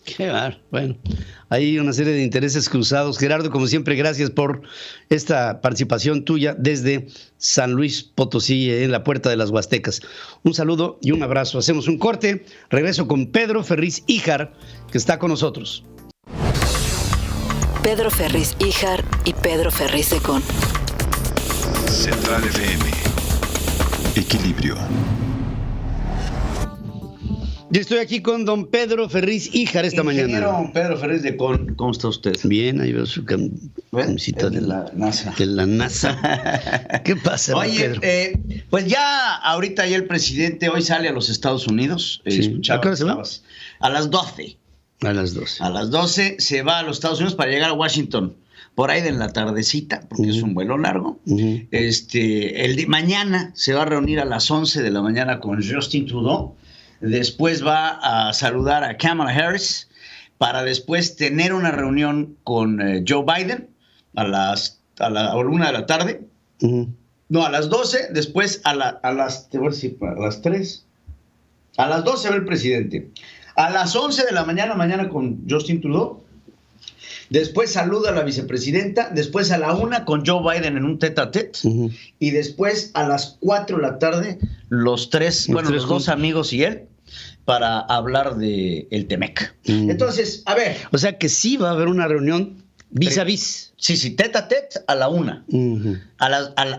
Qué bar, bueno, hay una serie de intereses cruzados. Gerardo, como siempre, gracias por esta participación tuya desde San Luis Potosí, en la puerta de las Huastecas. Un saludo y un abrazo. Hacemos un corte, regreso con Pedro Ferriz Híjar, que está con nosotros. Pedro Ferriz Híjar y Pedro Ferriz de Con. Central FM. Equilibrio. Yo estoy aquí con don Pedro Ferriz Híjar esta mañana. Pedro Ferriz de Con, ¿cómo está usted? Bien, ahí veo su camiseta de la NASA. De la NASA. ¿Qué pasa, Oye, Pedro? Pues ya ahorita el presidente hoy sale a los Estados Unidos. Sí. ¿A qué hora se va? A las 12. A las 12. A las 12 se va a los Estados Unidos para llegar a Washington. Por ahí de la tardecita, porque es un vuelo largo. Mañana se va a reunir a las 11 de la mañana con Justin Trudeau. Después va a saludar a Kamala Harris para después tener una reunión con Joe Biden a la 1 de la tarde. No, a las 12, después a las 3. A las 12 va el presidente. A las 11 de la mañana con Justin Trudeau. Después saluda a la vicepresidenta. Después a la 1 con Joe Biden en un tete-a-tete. Y después a las 4 de la tarde los dos amigos y él, para hablar de el Temec. Entonces, a ver. O sea que sí va a haber una reunión vis a vis. Sí, tete-a-tete a la 1.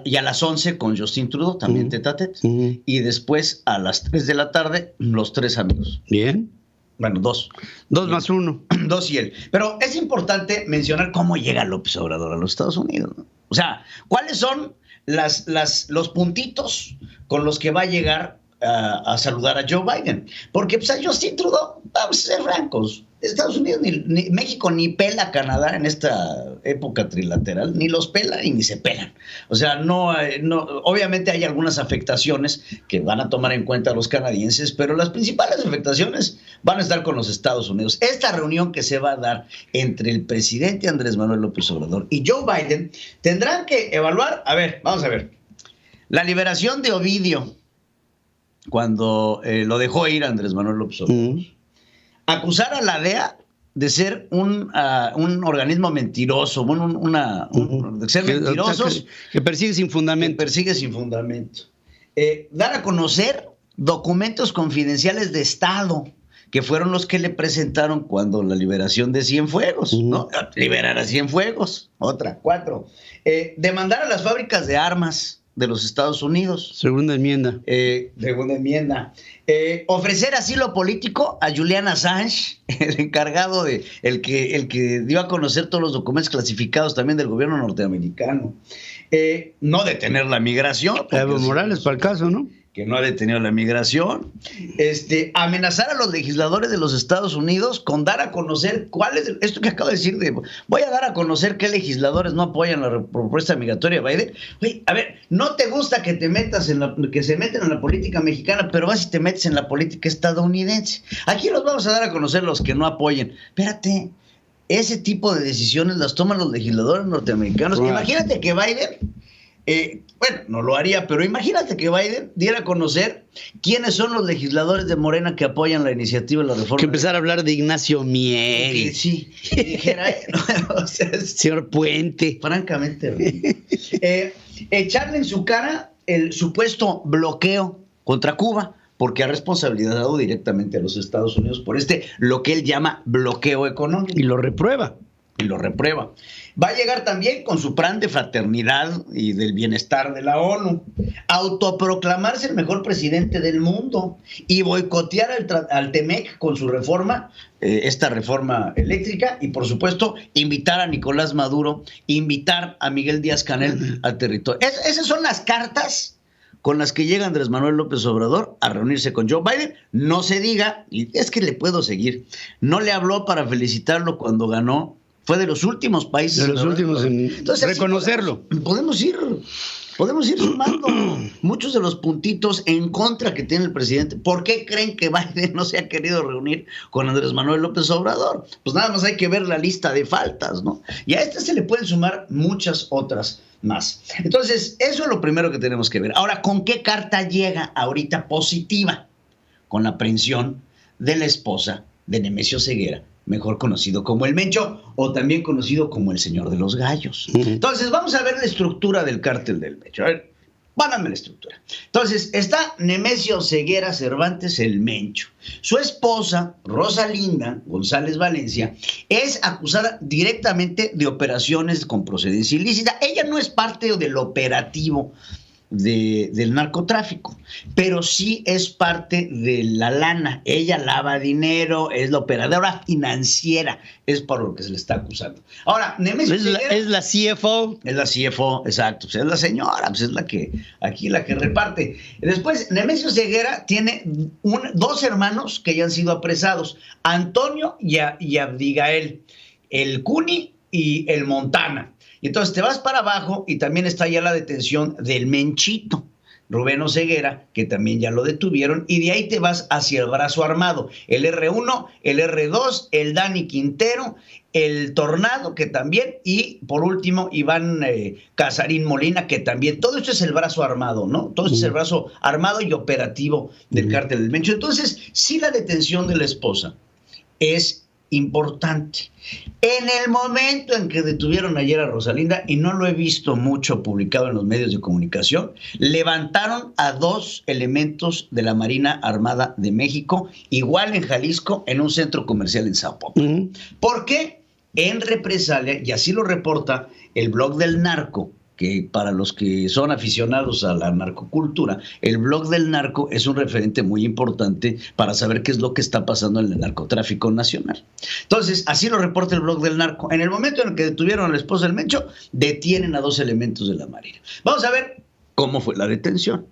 Y a las 11 con Justin Trudeau, también tete-a-tete. Y después a las 3 de la tarde, los 3 amigos. Bien. Bueno, 2. 2 más 1. 2 y él. Pero es importante mencionar cómo llega López Obrador a los Estados Unidos, ¿no? O sea, ¿cuáles son los puntitos con los que va a llegar a saludar a Joe Biden? Porque pues, a Justin Trudeau, vamos a ser francos, Estados Unidos ni México ni pela a Canadá en esta época trilateral, ni los pela y ni se pelan. O sea, no, obviamente hay algunas afectaciones que van a tomar en cuenta los canadienses, pero las principales afectaciones van a estar con los Estados Unidos. Esta reunión que se va a dar entre el presidente Andrés Manuel López Obrador y Joe Biden tendrán que evaluar, vamos a ver, la liberación de Ovidio, cuando lo dejó ir Andrés Manuel López Obrador. Acusar a la DEA de ser un organismo mentiroso, de ser mentirosos. Que persigue sin fundamento. Dar a conocer documentos confidenciales de Estado, que fueron los que le presentaron cuando la liberación de Cienfuegos, ¿no? Liberar a Cienfuegos. 4. Demandar a las fábricas de armas de los Estados Unidos. Segunda enmienda. Ofrecer asilo político a Julian Assange, el encargado de el que dio a conocer todos los documentos clasificados también del gobierno norteamericano. No detener la migración. Evo Morales, para el caso, ¿no? Que no ha detenido la migración. Amenazar a los legisladores de los Estados Unidos con dar a conocer cuál es esto que acabo de decir voy a dar a conocer qué legisladores no apoyan la propuesta migratoria de Biden. Oye, a ver, no te gusta que que se metan en la política mexicana, pero vas y te metes en la política estadounidense. Aquí los vamos a dar a conocer los que no apoyen. Espérate, ese tipo de decisiones las toman los legisladores norteamericanos. Right. Imagínate que Biden no lo haría, pero imagínate que Biden diera a conocer quiénes son los legisladores de Morena que apoyan la iniciativa de la reforma. Que empezara a hablar de Ignacio Mier. Sí, y dijera, señor Puente. Francamente. Echarle en su cara el supuesto bloqueo contra Cuba, porque ha responsabilizado directamente a los Estados Unidos por lo que él llama bloqueo económico. Y lo reprueba. y lo reprueba. Va a llegar también con su plan de fraternidad y del bienestar de la ONU, autoproclamarse el mejor presidente del mundo y boicotear al TEMEC con su reforma, esta reforma eléctrica, y por supuesto invitar a Nicolás Maduro, invitar a Miguel Díaz-Canel al territorio. Esas son las cartas con las que llega Andrés Manuel López Obrador a reunirse con Joe Biden. No se diga, y es que le puedo seguir, no le habló para felicitarlo cuando ganó. Fue de los últimos países. De los últimos en entonces, reconocerlo. Podemos ir sumando muchos de los puntitos en contra que tiene el presidente. ¿Por qué creen que Biden no se ha querido reunir con Andrés Manuel López Obrador? Pues nada más hay que ver la lista de faltas, ¿no? Y a este se le pueden sumar muchas otras más. Entonces, eso es lo primero que tenemos que ver. Ahora, ¿con qué carta llega ahorita positiva? Con la aprehensión de la esposa de Nemesio Ceguera, mejor conocido como el Mencho, o también conocido como el Señor de los Gallos. Entonces, vamos a ver la estructura del cártel del Mencho. A ver, pónganme la estructura. Entonces, está Nemesio Ceguera Cervantes, el Mencho. Su esposa, Rosalinda González Valencia, es acusada directamente de operaciones con procedencia ilícita. Ella no es parte del operativo del narcotráfico, pero sí es parte de la lana. Ella lava dinero, es la operadora financiera, es por lo que se le está acusando. Ahora, Nemesio Ceguera es la CFO. Es la CFO, exacto, pues es la señora, pues es la que reparte. Después, Nemesio Ceguera tiene dos hermanos que ya han sido apresados, Antonio y Abigail, el Cuni y el Montana. Y entonces te vas para abajo y también está ya la detención del Menchito, Rubén Oseguera, que también ya lo detuvieron, y de ahí te vas hacia el brazo armado, el R1, el R2, el Dani Quintero, el Tornado, que también, y por último Iván Casarín Molina, que también. Todo esto es el brazo armado, ¿no? Todo esto es el brazo armado y operativo del cártel del Mencho. Entonces, sí, la detención de la esposa es importante. En el momento en que detuvieron ayer a Rosalinda, y no lo he visto mucho publicado en los medios de comunicación, levantaron a 2 elementos de la Marina Armada de México, igual en Jalisco, en un centro comercial en Zapopan. ¿Por qué? En represalia, y así lo reporta el blog del Narco, que para los que son aficionados a la narcocultura, el blog del Narco es un referente muy importante para saber qué es lo que está pasando en el narcotráfico nacional. Entonces, así lo reporta el blog del Narco. En el momento en el que detuvieron a la esposa del Mencho, detienen a 2 elementos de la Marina. Vamos a ver cómo fue la detención.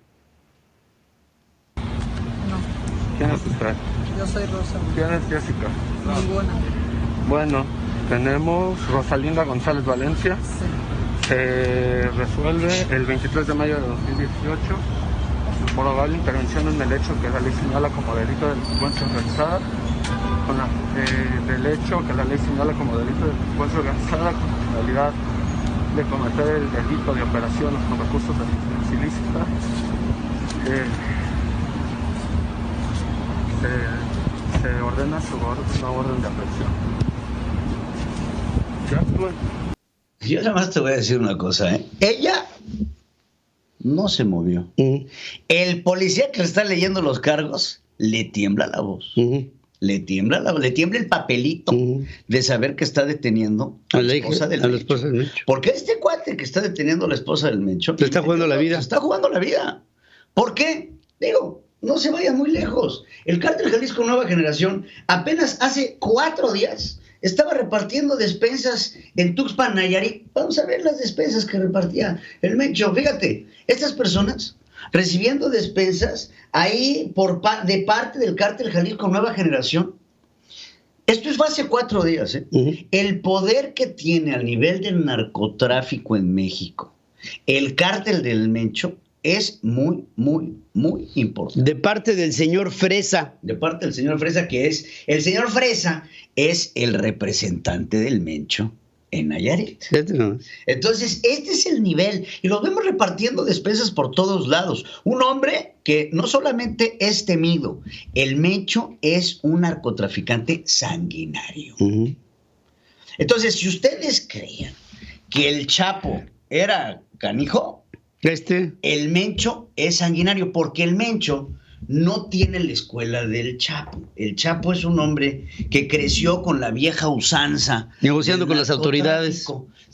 ¿Quién es usted? Yo soy Rosa. ¿Quién es Jessica? Ninguna. Bueno, tenemos Rosalinda González Valencia. Sí. Se resuelve el 23 de mayo de 2018 por hogar intervención en el hecho que la ley señala como delito de delincuencia organizada, del hecho que la ley señala como delito de delincuencia organizada con la finalidad de cometer el delito de operaciones con recursos de delincuencia ilícita. Se ordena una orden de aprehensión. ¿Ya actúe? Yo nada más te voy a decir una cosa, ¿eh? Ella no se movió. El policía que le está leyendo los cargos le tiembla la voz. Le tiembla el papelito de saber que está deteniendo a la esposa del Mencho. Porque este cuate que está deteniendo a la esposa del Mencho le está jugando la vida. Está jugando la vida. ¿Por qué? Digo, no se vayan muy lejos. El cártel Jalisco Nueva Generación apenas hace 4 días estaba repartiendo despensas en Tuxpan, Nayarit. Vamos a ver las despensas que repartía el Mencho. Fíjate, estas personas recibiendo despensas ahí de parte del cártel Jalisco Nueva Generación. Esto fue hace 4 días. El poder que tiene al nivel del narcotráfico en México, el cártel del Mencho, es muy, muy, muy importante. De parte del señor Fresa. De parte del señor Fresa, el señor Fresa es el representante del Mencho en Nayarit. Entonces, este es el nivel, y lo vemos repartiendo despensas por todos lados. Un hombre que no solamente es temido, el Mencho es un narcotraficante sanguinario. Entonces, si ustedes creían que el Chapo era canijo, el Mencho es sanguinario, porque el Mencho no tiene la escuela del Chapo. El Chapo es un hombre que creció con la vieja usanza. Negociando con las autoridades.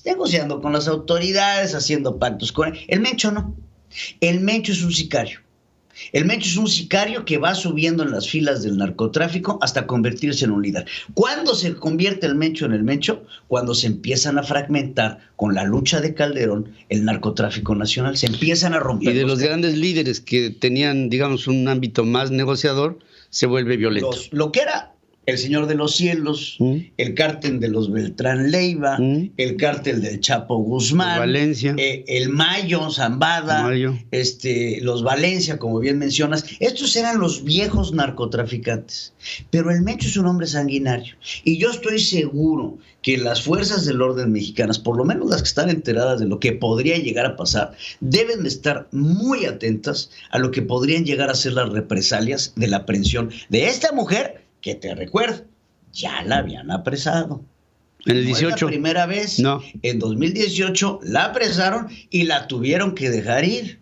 Negociando con las autoridades, haciendo pactos con él. El Mencho no. El Mencho es un sicario. El Mencho es un sicario que va subiendo en las filas del narcotráfico hasta convertirse en un líder. ¿Cuándo se convierte el Mencho en el Mencho? Cuando se empiezan a fragmentar con la lucha de Calderón el narcotráfico nacional. Se empiezan a romper. Y de los grandes líderes que tenían, digamos, un ámbito más negociador, se vuelve violento. Lo que era el Señor de los Cielos, el cártel de los Beltrán Leiva, el cártel del Chapo Guzmán, Valencia, el Mayo, Zambada, los Valencia, como bien mencionas. Estos eran los viejos narcotraficantes. Pero el Mencho es un hombre sanguinario. Y yo estoy seguro que las fuerzas del orden mexicanas, por lo menos las que están enteradas de lo que podría llegar a pasar, deben de estar muy atentas a lo que podrían llegar a ser las represalias de la aprehensión de esta mujer, que te recuerdo, ya la habían apresado. En el 18. No es la primera vez. No. En 2018 la apresaron y la tuvieron que dejar ir.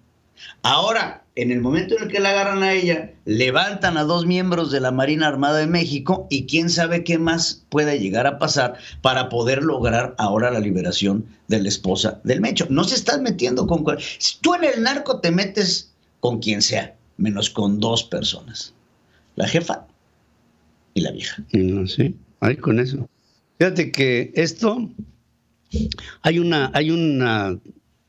Ahora, en el momento en el que la agarran a ella, levantan a 2 miembros de la Marina Armada de México y quién sabe qué más puede llegar a pasar para poder lograr ahora la liberación de la esposa del Mencho. No se están metiendo con... Tú en el narco te metes con quien sea, menos con 2 personas. La jefa y la vieja. Sí, ahí con eso. Fíjate que esto, hay una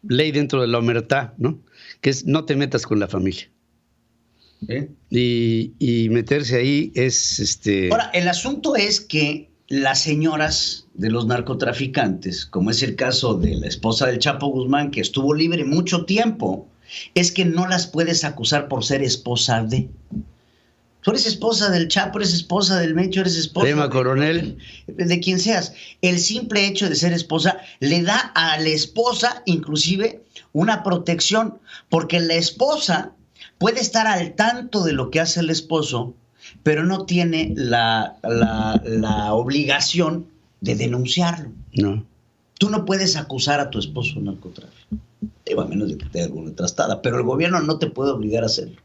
ley dentro de la omertá, ¿no? Que es no te metas con la familia. Y meterse ahí es Ahora, el asunto es que las señoras de los narcotraficantes, como es el caso de la esposa del Chapo Guzmán, que estuvo libre mucho tiempo, es que no las puedes acusar por ser esposa de... Tú eres esposa del Chapo, eres esposa del Mencho, eres esposa Coronel, de quien seas. El simple hecho de ser esposa le da a la esposa inclusive una protección, porque la esposa puede estar al tanto de lo que hace el esposo, pero no tiene la obligación de denunciarlo. No. Tú no puedes acusar a tu esposo de narcotráfico, a menos de que te dé alguna trastada, pero el gobierno no te puede obligar a hacerlo.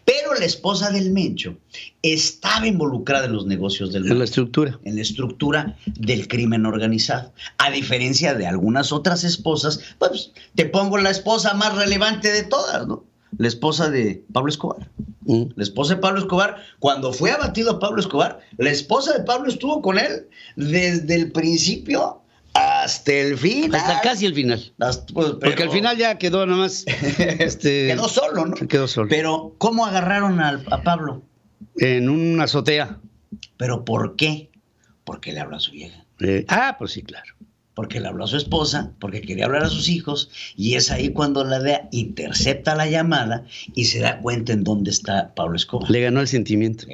Pero la esposa del Mencho estaba involucrada en los negocios del narco. En la estructura. En la estructura del crimen organizado. A diferencia de algunas otras esposas, pues te pongo la esposa más relevante de todas, ¿no? La esposa de Pablo Escobar. La esposa de Pablo Escobar, cuando fue abatido a Pablo Escobar, la esposa de Pablo estuvo con él desde el principio hasta el final. Hasta casi el final. Porque al final ya quedó nada más. Quedó solo, ¿no? Quedó solo. Pero, ¿cómo agarraron a Pablo? En una azotea. ¿Pero por qué? Porque le habló a su vieja. Pues sí, claro. Porque le habló a su esposa, porque quería hablar a sus hijos, y es ahí cuando la DEA intercepta la llamada y se da cuenta en dónde está Pablo Escobar. Le ganó el sentimiento.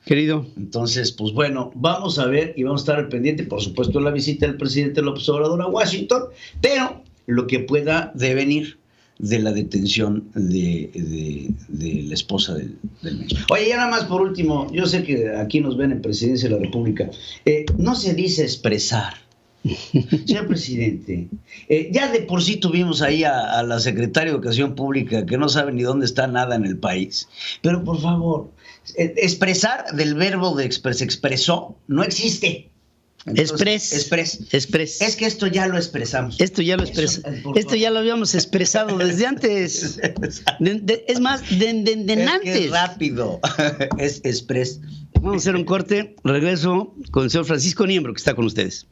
Querido. Entonces, pues bueno, vamos a ver y vamos a estar al pendiente, por supuesto, la visita del presidente López Obrador a Washington, pero lo que pueda devenir de la detención de la esposa del Mencho. Oye, ya nada más por último, yo sé que aquí nos ven en Presidencia de la República, no se dice expresar. Señor presidente, ya de por sí tuvimos ahí a la secretaria de Educación Pública que no sabe ni dónde está nada en el país, pero por favor, expresar del verbo de expresó no existe. Entonces, Express. Es que esto ya lo expresamos. Esto ya lo habíamos expresado desde antes. Es más, de antes. Que es rápido. Es express. Vamos a hacer un corte. Regreso con el señor Francisco Niembro, que está con ustedes.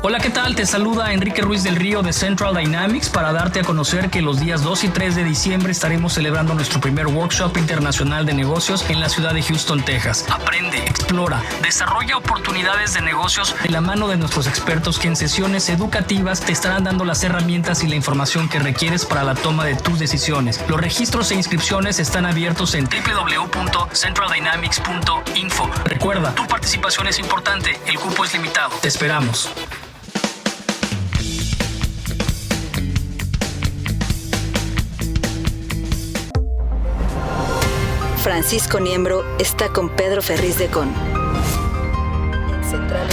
Hola, ¿qué tal? Te saluda Enrique Ruiz del Río de Central Dynamics para darte a conocer que los días 2 y 3 de diciembre estaremos celebrando nuestro primer workshop internacional de negocios en la ciudad de Houston, Texas. Aprende, explora, desarrolla oportunidades de negocios de la mano de nuestros expertos que en sesiones educativas te estarán dando las herramientas y la información que requieres para la toma de tus decisiones. Los registros e inscripciones están abiertos en www.centraldynamics.info. Recuerda, tu participación es importante, el cupo es limitado. Te esperamos. Francisco Niembro está con Pedro Ferriz de Con. Central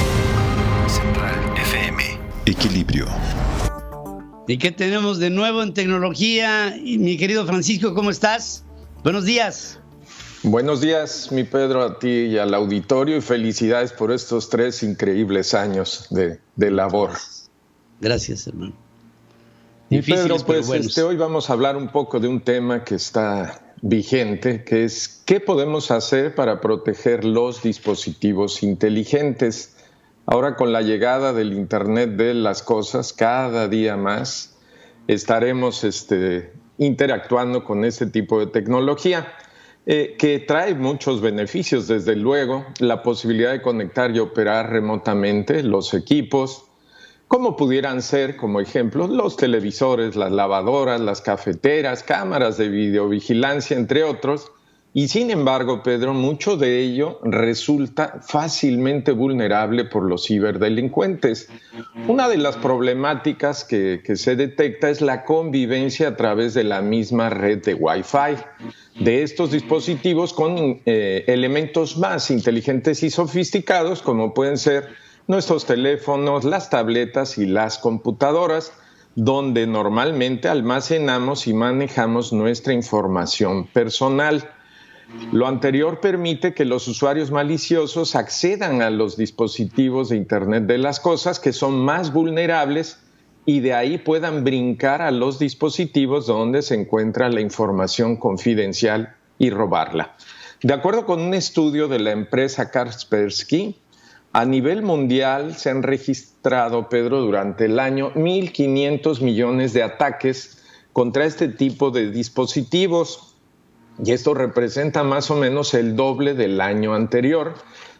FM. Equilibrio. ¿Y qué tenemos de nuevo en tecnología? Y mi querido Francisco, ¿cómo estás? Buenos días. Buenos días, mi Pedro, a ti y al auditorio, y felicidades por estos 3 increíbles años de labor. Gracias, hermano. Mi Pedro, pues hoy vamos a hablar un poco de un tema que está vigente, que es ¿qué podemos hacer para proteger los dispositivos inteligentes? Ahora, con la llegada del Internet de las cosas, cada día más estaremos interactuando con este tipo de tecnología que trae muchos beneficios, desde luego, la posibilidad de conectar y operar remotamente los equipos, como pudieran ser, como ejemplo, los televisores, las lavadoras, las cafeteras, cámaras de videovigilancia, entre otros. Y sin embargo, Pedro, mucho de ello resulta fácilmente vulnerable por los ciberdelincuentes. Una de las problemáticas que se detecta es la convivencia a través de la misma red de Wi-Fi de estos dispositivos con elementos más inteligentes y sofisticados, como pueden ser nuestros teléfonos, las tabletas y las computadoras, donde normalmente almacenamos y manejamos nuestra información personal. Lo anterior permite que los usuarios maliciosos accedan a los dispositivos de Internet de las cosas, que son más vulnerables, y de ahí puedan brincar a los dispositivos donde se encuentra la información confidencial y robarla. De acuerdo con un estudio de la empresa Kaspersky, a nivel mundial se han registrado, Pedro, durante el año 1.500 millones de ataques contra este tipo de dispositivos. Y esto representa más o menos el doble del año anterior,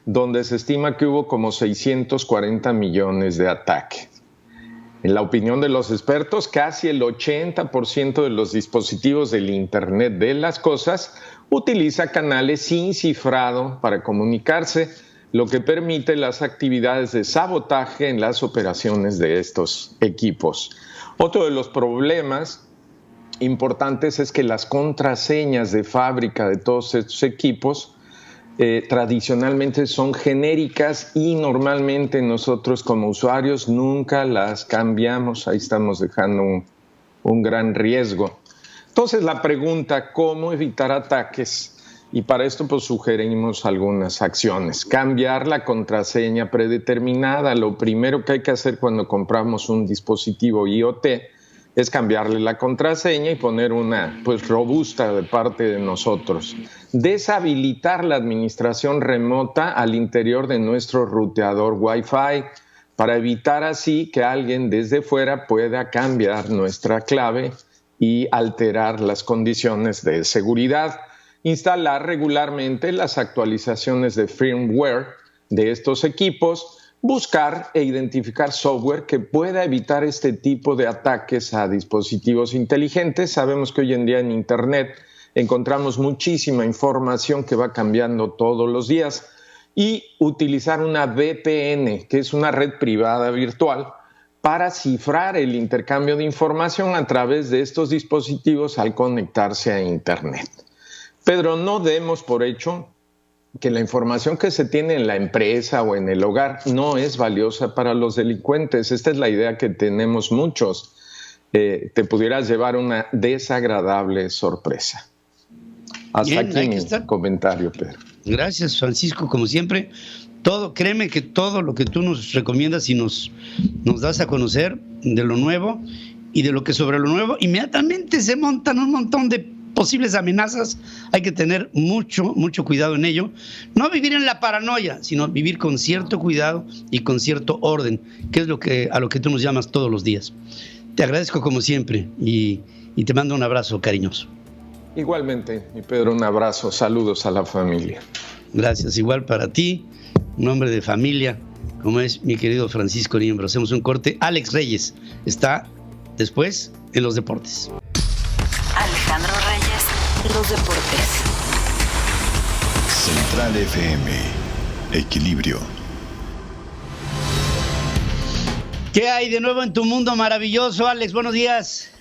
donde se estima que hubo como 640 millones de ataques. En la opinión de los expertos, casi el 80% de los dispositivos del Internet de las cosas utiliza canales sin cifrado para comunicarse, lo que permite las actividades de sabotaje en las operaciones de estos equipos. Otro de los problemas importantes es que las contraseñas de fábrica de todos estos equipos tradicionalmente son genéricas y normalmente nosotros como usuarios nunca las cambiamos. Ahí estamos dejando un gran riesgo. Entonces la pregunta, ¿cómo evitar ataques? Y para esto pues sugerimos algunas acciones. Cambiar la contraseña predeterminada. Lo primero que hay que hacer cuando compramos un dispositivo IoT es cambiarle la contraseña y poner una pues robusta de parte de nosotros. Deshabilitar la administración remota al interior de nuestro ruteador Wi-Fi para evitar así que alguien desde fuera pueda cambiar nuestra clave y alterar las condiciones de seguridad. Instalar regularmente las actualizaciones de firmware de estos equipos, buscar e identificar software que pueda evitar este tipo de ataques a dispositivos inteligentes. Sabemos que hoy en día en Internet encontramos muchísima información que va cambiando todos los días, y utilizar una VPN, que es una red privada virtual, para cifrar el intercambio de información a través de estos dispositivos al conectarse a Internet. Pedro, no demos por hecho que la información que se tiene en la empresa o en el hogar no es valiosa para los delincuentes. Esta es la idea que tenemos muchos. Te pudieras llevar una desagradable sorpresa. Hasta aquí mi comentario, Pedro. Gracias, Francisco, como siempre. Créeme que todo lo que tú nos recomiendas y nos das a conocer de lo nuevo y de lo que sobre lo nuevo, inmediatamente se montan un montón de posibles amenazas. Hay que tener mucho cuidado en ello. No vivir en la paranoia, sino vivir con cierto cuidado y con cierto orden, que es a lo que tú nos llamas todos los días. Te agradezco como siempre y te mando un abrazo cariñoso. Igualmente, mi Pedro, un abrazo. Saludos a la familia. Gracias, igual para ti, un hombre de familia, como es mi querido Francisco Niembro. Hacemos un corte. Alex Reyes está después en los deportes. Alejandro Reyes, los deportes. Central FM, equilibrio. ¿Qué hay de nuevo en tu mundo maravilloso, Alex? Buenos días.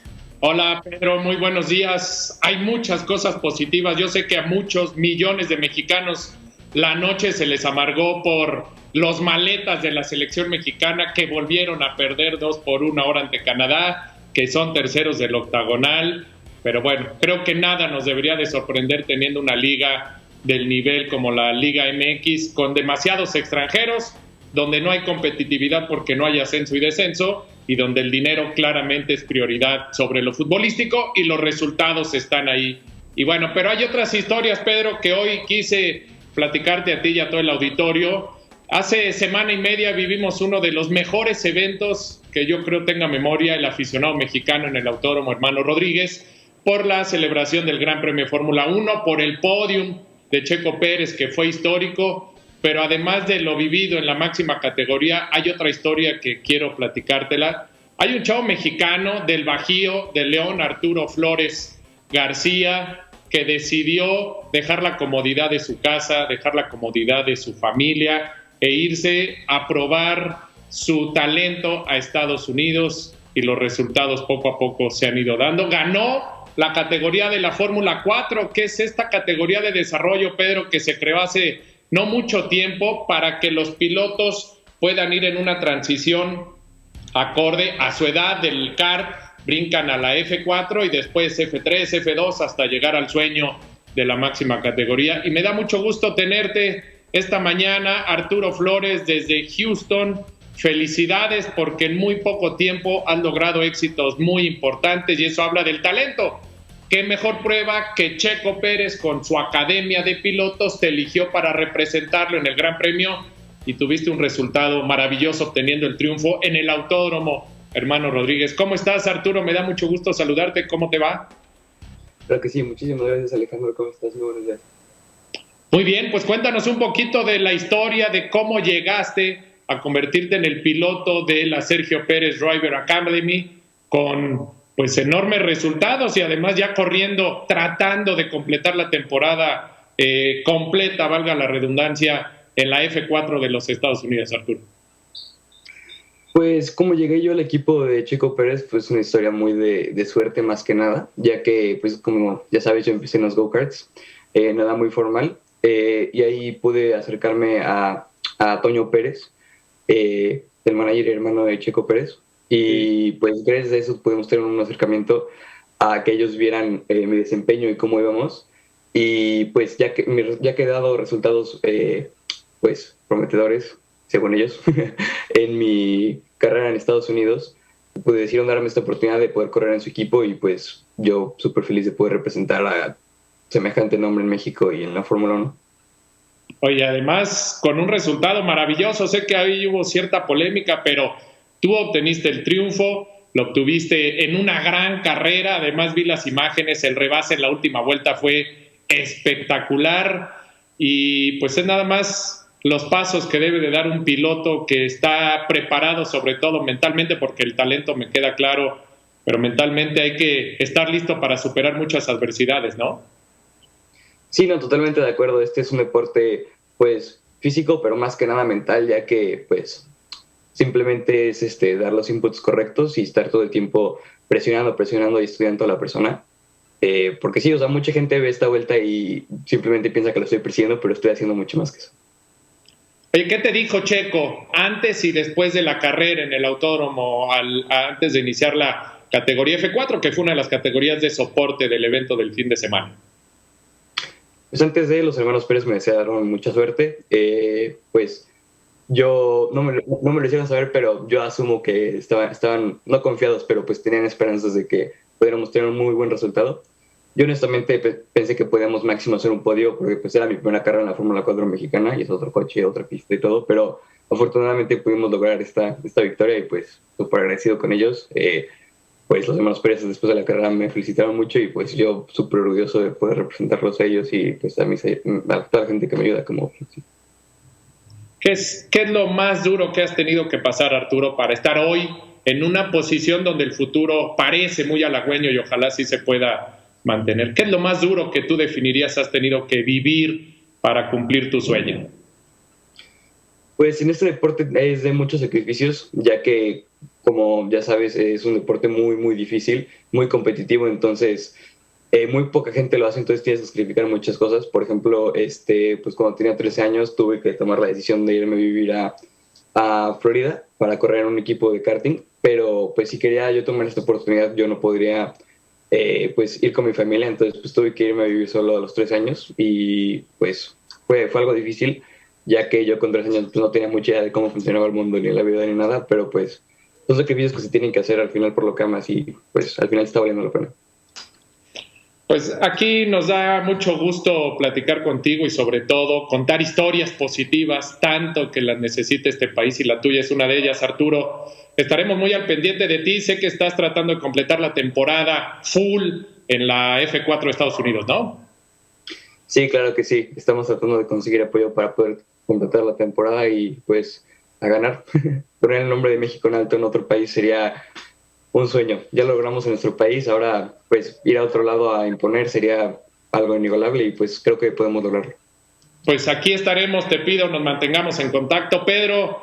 Hola, Pedro, muy buenos días. Hay muchas cosas positivas. Yo sé que a muchos millones de mexicanos la noche se les amargó por los maletas de la selección mexicana, que volvieron a perder 2-1 ahora ante Canadá, que son terceros del octagonal. Pero bueno, creo que nada nos debería de sorprender teniendo una liga del nivel como la Liga MX, con demasiados extranjeros, donde no hay competitividad porque no hay ascenso y descenso, y donde el dinero claramente es prioridad sobre lo futbolístico y los resultados están ahí. Y bueno, pero hay otras historias, Pedro, que hoy quise platicarte a ti y a todo el auditorio. Hace semana y media vivimos uno de los mejores eventos que yo creo tenga memoria el aficionado mexicano en el Autódromo Hermano Rodríguez, por la celebración del Gran Premio Fórmula 1, por el podium de Checo Pérez, que fue histórico, pero además de lo vivido en la máxima categoría, hay otra historia que quiero platicártela. Hay un chavo mexicano del Bajío, de León, Arturo Flores García, que decidió dejar la comodidad de su casa, dejar la comodidad de su familia e irse a probar su talento a Estados Unidos, y los resultados poco a poco se han ido dando. Ganó la categoría de la Fórmula 4, que es esta categoría de desarrollo, Pedro, que se creó hace no mucho tiempo para que los pilotos puedan ir en una transición acorde a su edad del kart, brincan a la F4 y después F3, F2, hasta llegar al sueño de la máxima categoría. Y me da mucho gusto tenerte esta mañana, Arturo Flores, desde Houston. Felicidades, porque en muy poco tiempo has logrado éxitos muy importantes, y eso habla del talento. Qué mejor prueba que Checo Pérez, con su academia de pilotos, te eligió para representarlo en el Gran Premio y tuviste un resultado maravilloso obteniendo el triunfo en el Autódromo Hermano Rodríguez. ¿Cómo estás, Arturo? Me da mucho gusto saludarte. ¿Cómo te va? Claro que sí, muchísimas gracias, Alejandro. ¿Cómo estás? Muy buenos días. Muy bien, pues cuéntanos un poquito de la historia, de cómo llegaste a convertirte en el piloto de la Sergio Pérez Driver Academy, con pues enormes resultados y además ya corriendo, tratando de completar la temporada completa, valga la redundancia, en la F4 de los Estados Unidos, Arturo. Pues como llegué yo al equipo de Checo Pérez, pues una historia muy de suerte más que nada, ya que pues como ya sabes, yo empecé en los go-karts, nada muy formal, y ahí pude acercarme a Toño Pérez, el manager y hermano de Checo Pérez, y pues gracias a eso pudimos tener un acercamiento a que ellos vieran mi desempeño y cómo íbamos, y pues ya que he dado resultados pues prometedores, según ellos, en mi carrera en Estados Unidos, pues decidieron darme esta oportunidad de poder correr en su equipo, y pues yo súper feliz de poder representar a semejante nombre en México y en la Fórmula 1. Oye, además, con un resultado maravilloso, sé que ahí hubo cierta polémica, pero tú obteniste el triunfo, lo obtuviste en una gran carrera, además vi las imágenes, el rebase en la última vuelta fue espectacular, y pues es nada más los pasos que debe de dar un piloto que está preparado, sobre todo mentalmente, porque el talento me queda claro, pero mentalmente hay que estar listo para superar muchas adversidades, ¿no? Sí, no, totalmente de acuerdo. Este es un deporte, pues, físico, pero más que nada mental, ya que, pues, simplemente es dar los inputs correctos y estar todo el tiempo presionando y estudiando a la persona. Porque sí, o sea, mucha gente ve esta vuelta y simplemente piensa que lo estoy persiguiendo, pero estoy haciendo mucho más que eso. Oye, ¿qué te dijo Checo antes y después de la carrera en el autódromo, antes de iniciar la categoría F4, que fue una de las categorías de soporte del evento del fin de semana? Pues antes de los hermanos Pérez me desearon mucha suerte. Pues yo no me lo hicieron saber, pero yo asumo que estaban no confiados, pero pues tenían esperanzas de que pudiéramos tener un muy buen resultado. Yo honestamente pensé que podíamos máximo hacer un podio, porque pues era mi primera carrera en la Fórmula 4 mexicana y es otro coche, otra pista y todo, pero afortunadamente pudimos lograr esta victoria y pues súper agradecido con ellos. Pues los hermanos Pérez después de la carrera me felicitaron mucho y pues yo súper orgulloso de poder representarlos a ellos y pues a toda la gente que me ayuda como... ¿Qué es lo más duro que has tenido que pasar, Arturo, para estar hoy en una posición donde el futuro parece muy halagüeño y ojalá sí se pueda mantener? ¿Qué es lo más duro que tú definirías has tenido que vivir para cumplir tu sueño? Pues en este deporte es de muchos sacrificios, ya que, como ya sabes, es un deporte muy, muy difícil, muy competitivo, entonces muy poca gente lo hace, entonces tienes que sacrificar muchas cosas. Por ejemplo, pues cuando tenía 13 años tuve que tomar la decisión de irme a vivir a Florida para correr en un equipo de karting, pero pues si quería yo tomar esta oportunidad, yo no podría pues ir con mi familia, entonces pues tuve que irme a vivir solo a los 3 años y pues fue algo difícil, ya que yo con 3 años pues no tenía mucha idea de cómo funcionaba el mundo, ni la vida, ni nada, pero pues son sacrificios que se tienen que hacer al final por lo que amas y pues al final está valiendo la pena. Pues aquí nos da mucho gusto platicar contigo y sobre todo contar historias positivas, tanto que las necesita este país y la tuya es una de ellas, Arturo. Estaremos muy al pendiente de ti, sé que estás tratando de completar la temporada full en la F4 de Estados Unidos, ¿no? Sí, claro que sí, estamos tratando de conseguir apoyo para poder completar la temporada y pues a ganar. Poner el nombre de México en alto en otro país sería un sueño. Ya lo logramos en nuestro país, ahora pues ir a otro lado a imponer sería algo inigualable y pues creo que podemos lograrlo. Pues aquí estaremos, te pido, nos mantengamos en contacto. Pedro,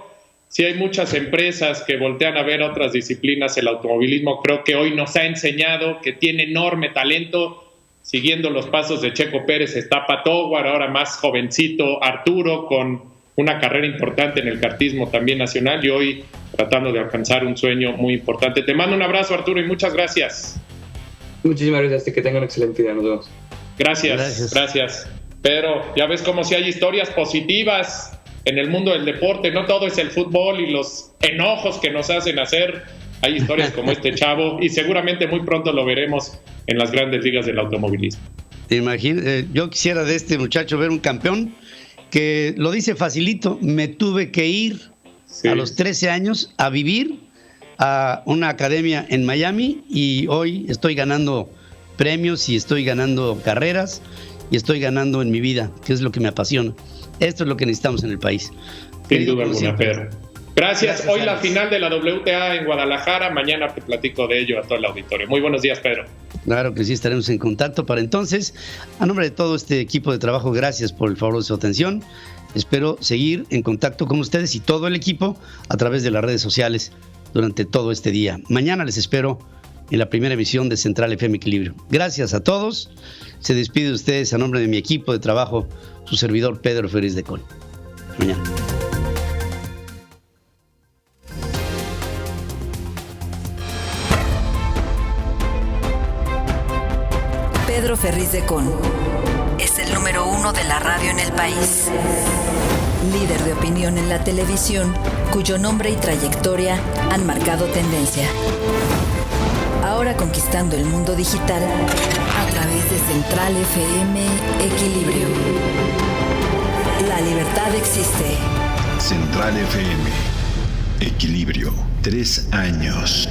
si hay muchas empresas que voltean a ver otras disciplinas, el automovilismo creo que hoy nos ha enseñado que tiene enorme talento. Siguiendo los pasos de Checo Pérez está Pato O'Ward, ahora más jovencito Arturo, con una carrera importante en el kartismo también nacional y hoy tratando de alcanzar un sueño muy importante. Te mando un abrazo, Arturo, y muchas gracias. Muchísimas gracias, que tengan un excelente día, nos vemos. Gracias. Pero ya ves como si hay historias positivas en el mundo del deporte, no todo es el fútbol y los enojos que nos hacen hacer. Hay historias como este chavo y seguramente muy pronto lo veremos en las grandes ligas del automovilismo. Yo quisiera de este muchacho ver un campeón que lo dice facilito, me tuve que ir a los 13 años a vivir a una academia en Miami y hoy estoy ganando premios y estoy ganando carreras y estoy ganando en mi vida, que es lo que me apasiona. Esto es lo que necesitamos en el país. Sin duda alguna, Pedro. Gracias. Hoy la final de la WTA en Guadalajara. Mañana te platico de ello a todo el auditorio. Muy buenos días, Pedro. Claro que sí, estaremos en contacto para entonces. A nombre de todo este equipo de trabajo, gracias por el favor de su atención. Espero seguir en contacto con ustedes y todo el equipo a través de las redes sociales durante todo este día. Mañana les espero en la primera emisión de Central FM Equilibrio. Gracias a todos. Se despide de ustedes a nombre de mi equipo de trabajo, su servidor Pedro Ferriz de Con. Mañana. Pedro Ferriz de Con es el número 1 de la radio en el país. Líder de opinión en la televisión, cuyo nombre y trayectoria han marcado tendencia. Ahora conquistando el mundo digital a través de Central FM Equilibrio. La libertad existe. Central FM Equilibrio. 3 años.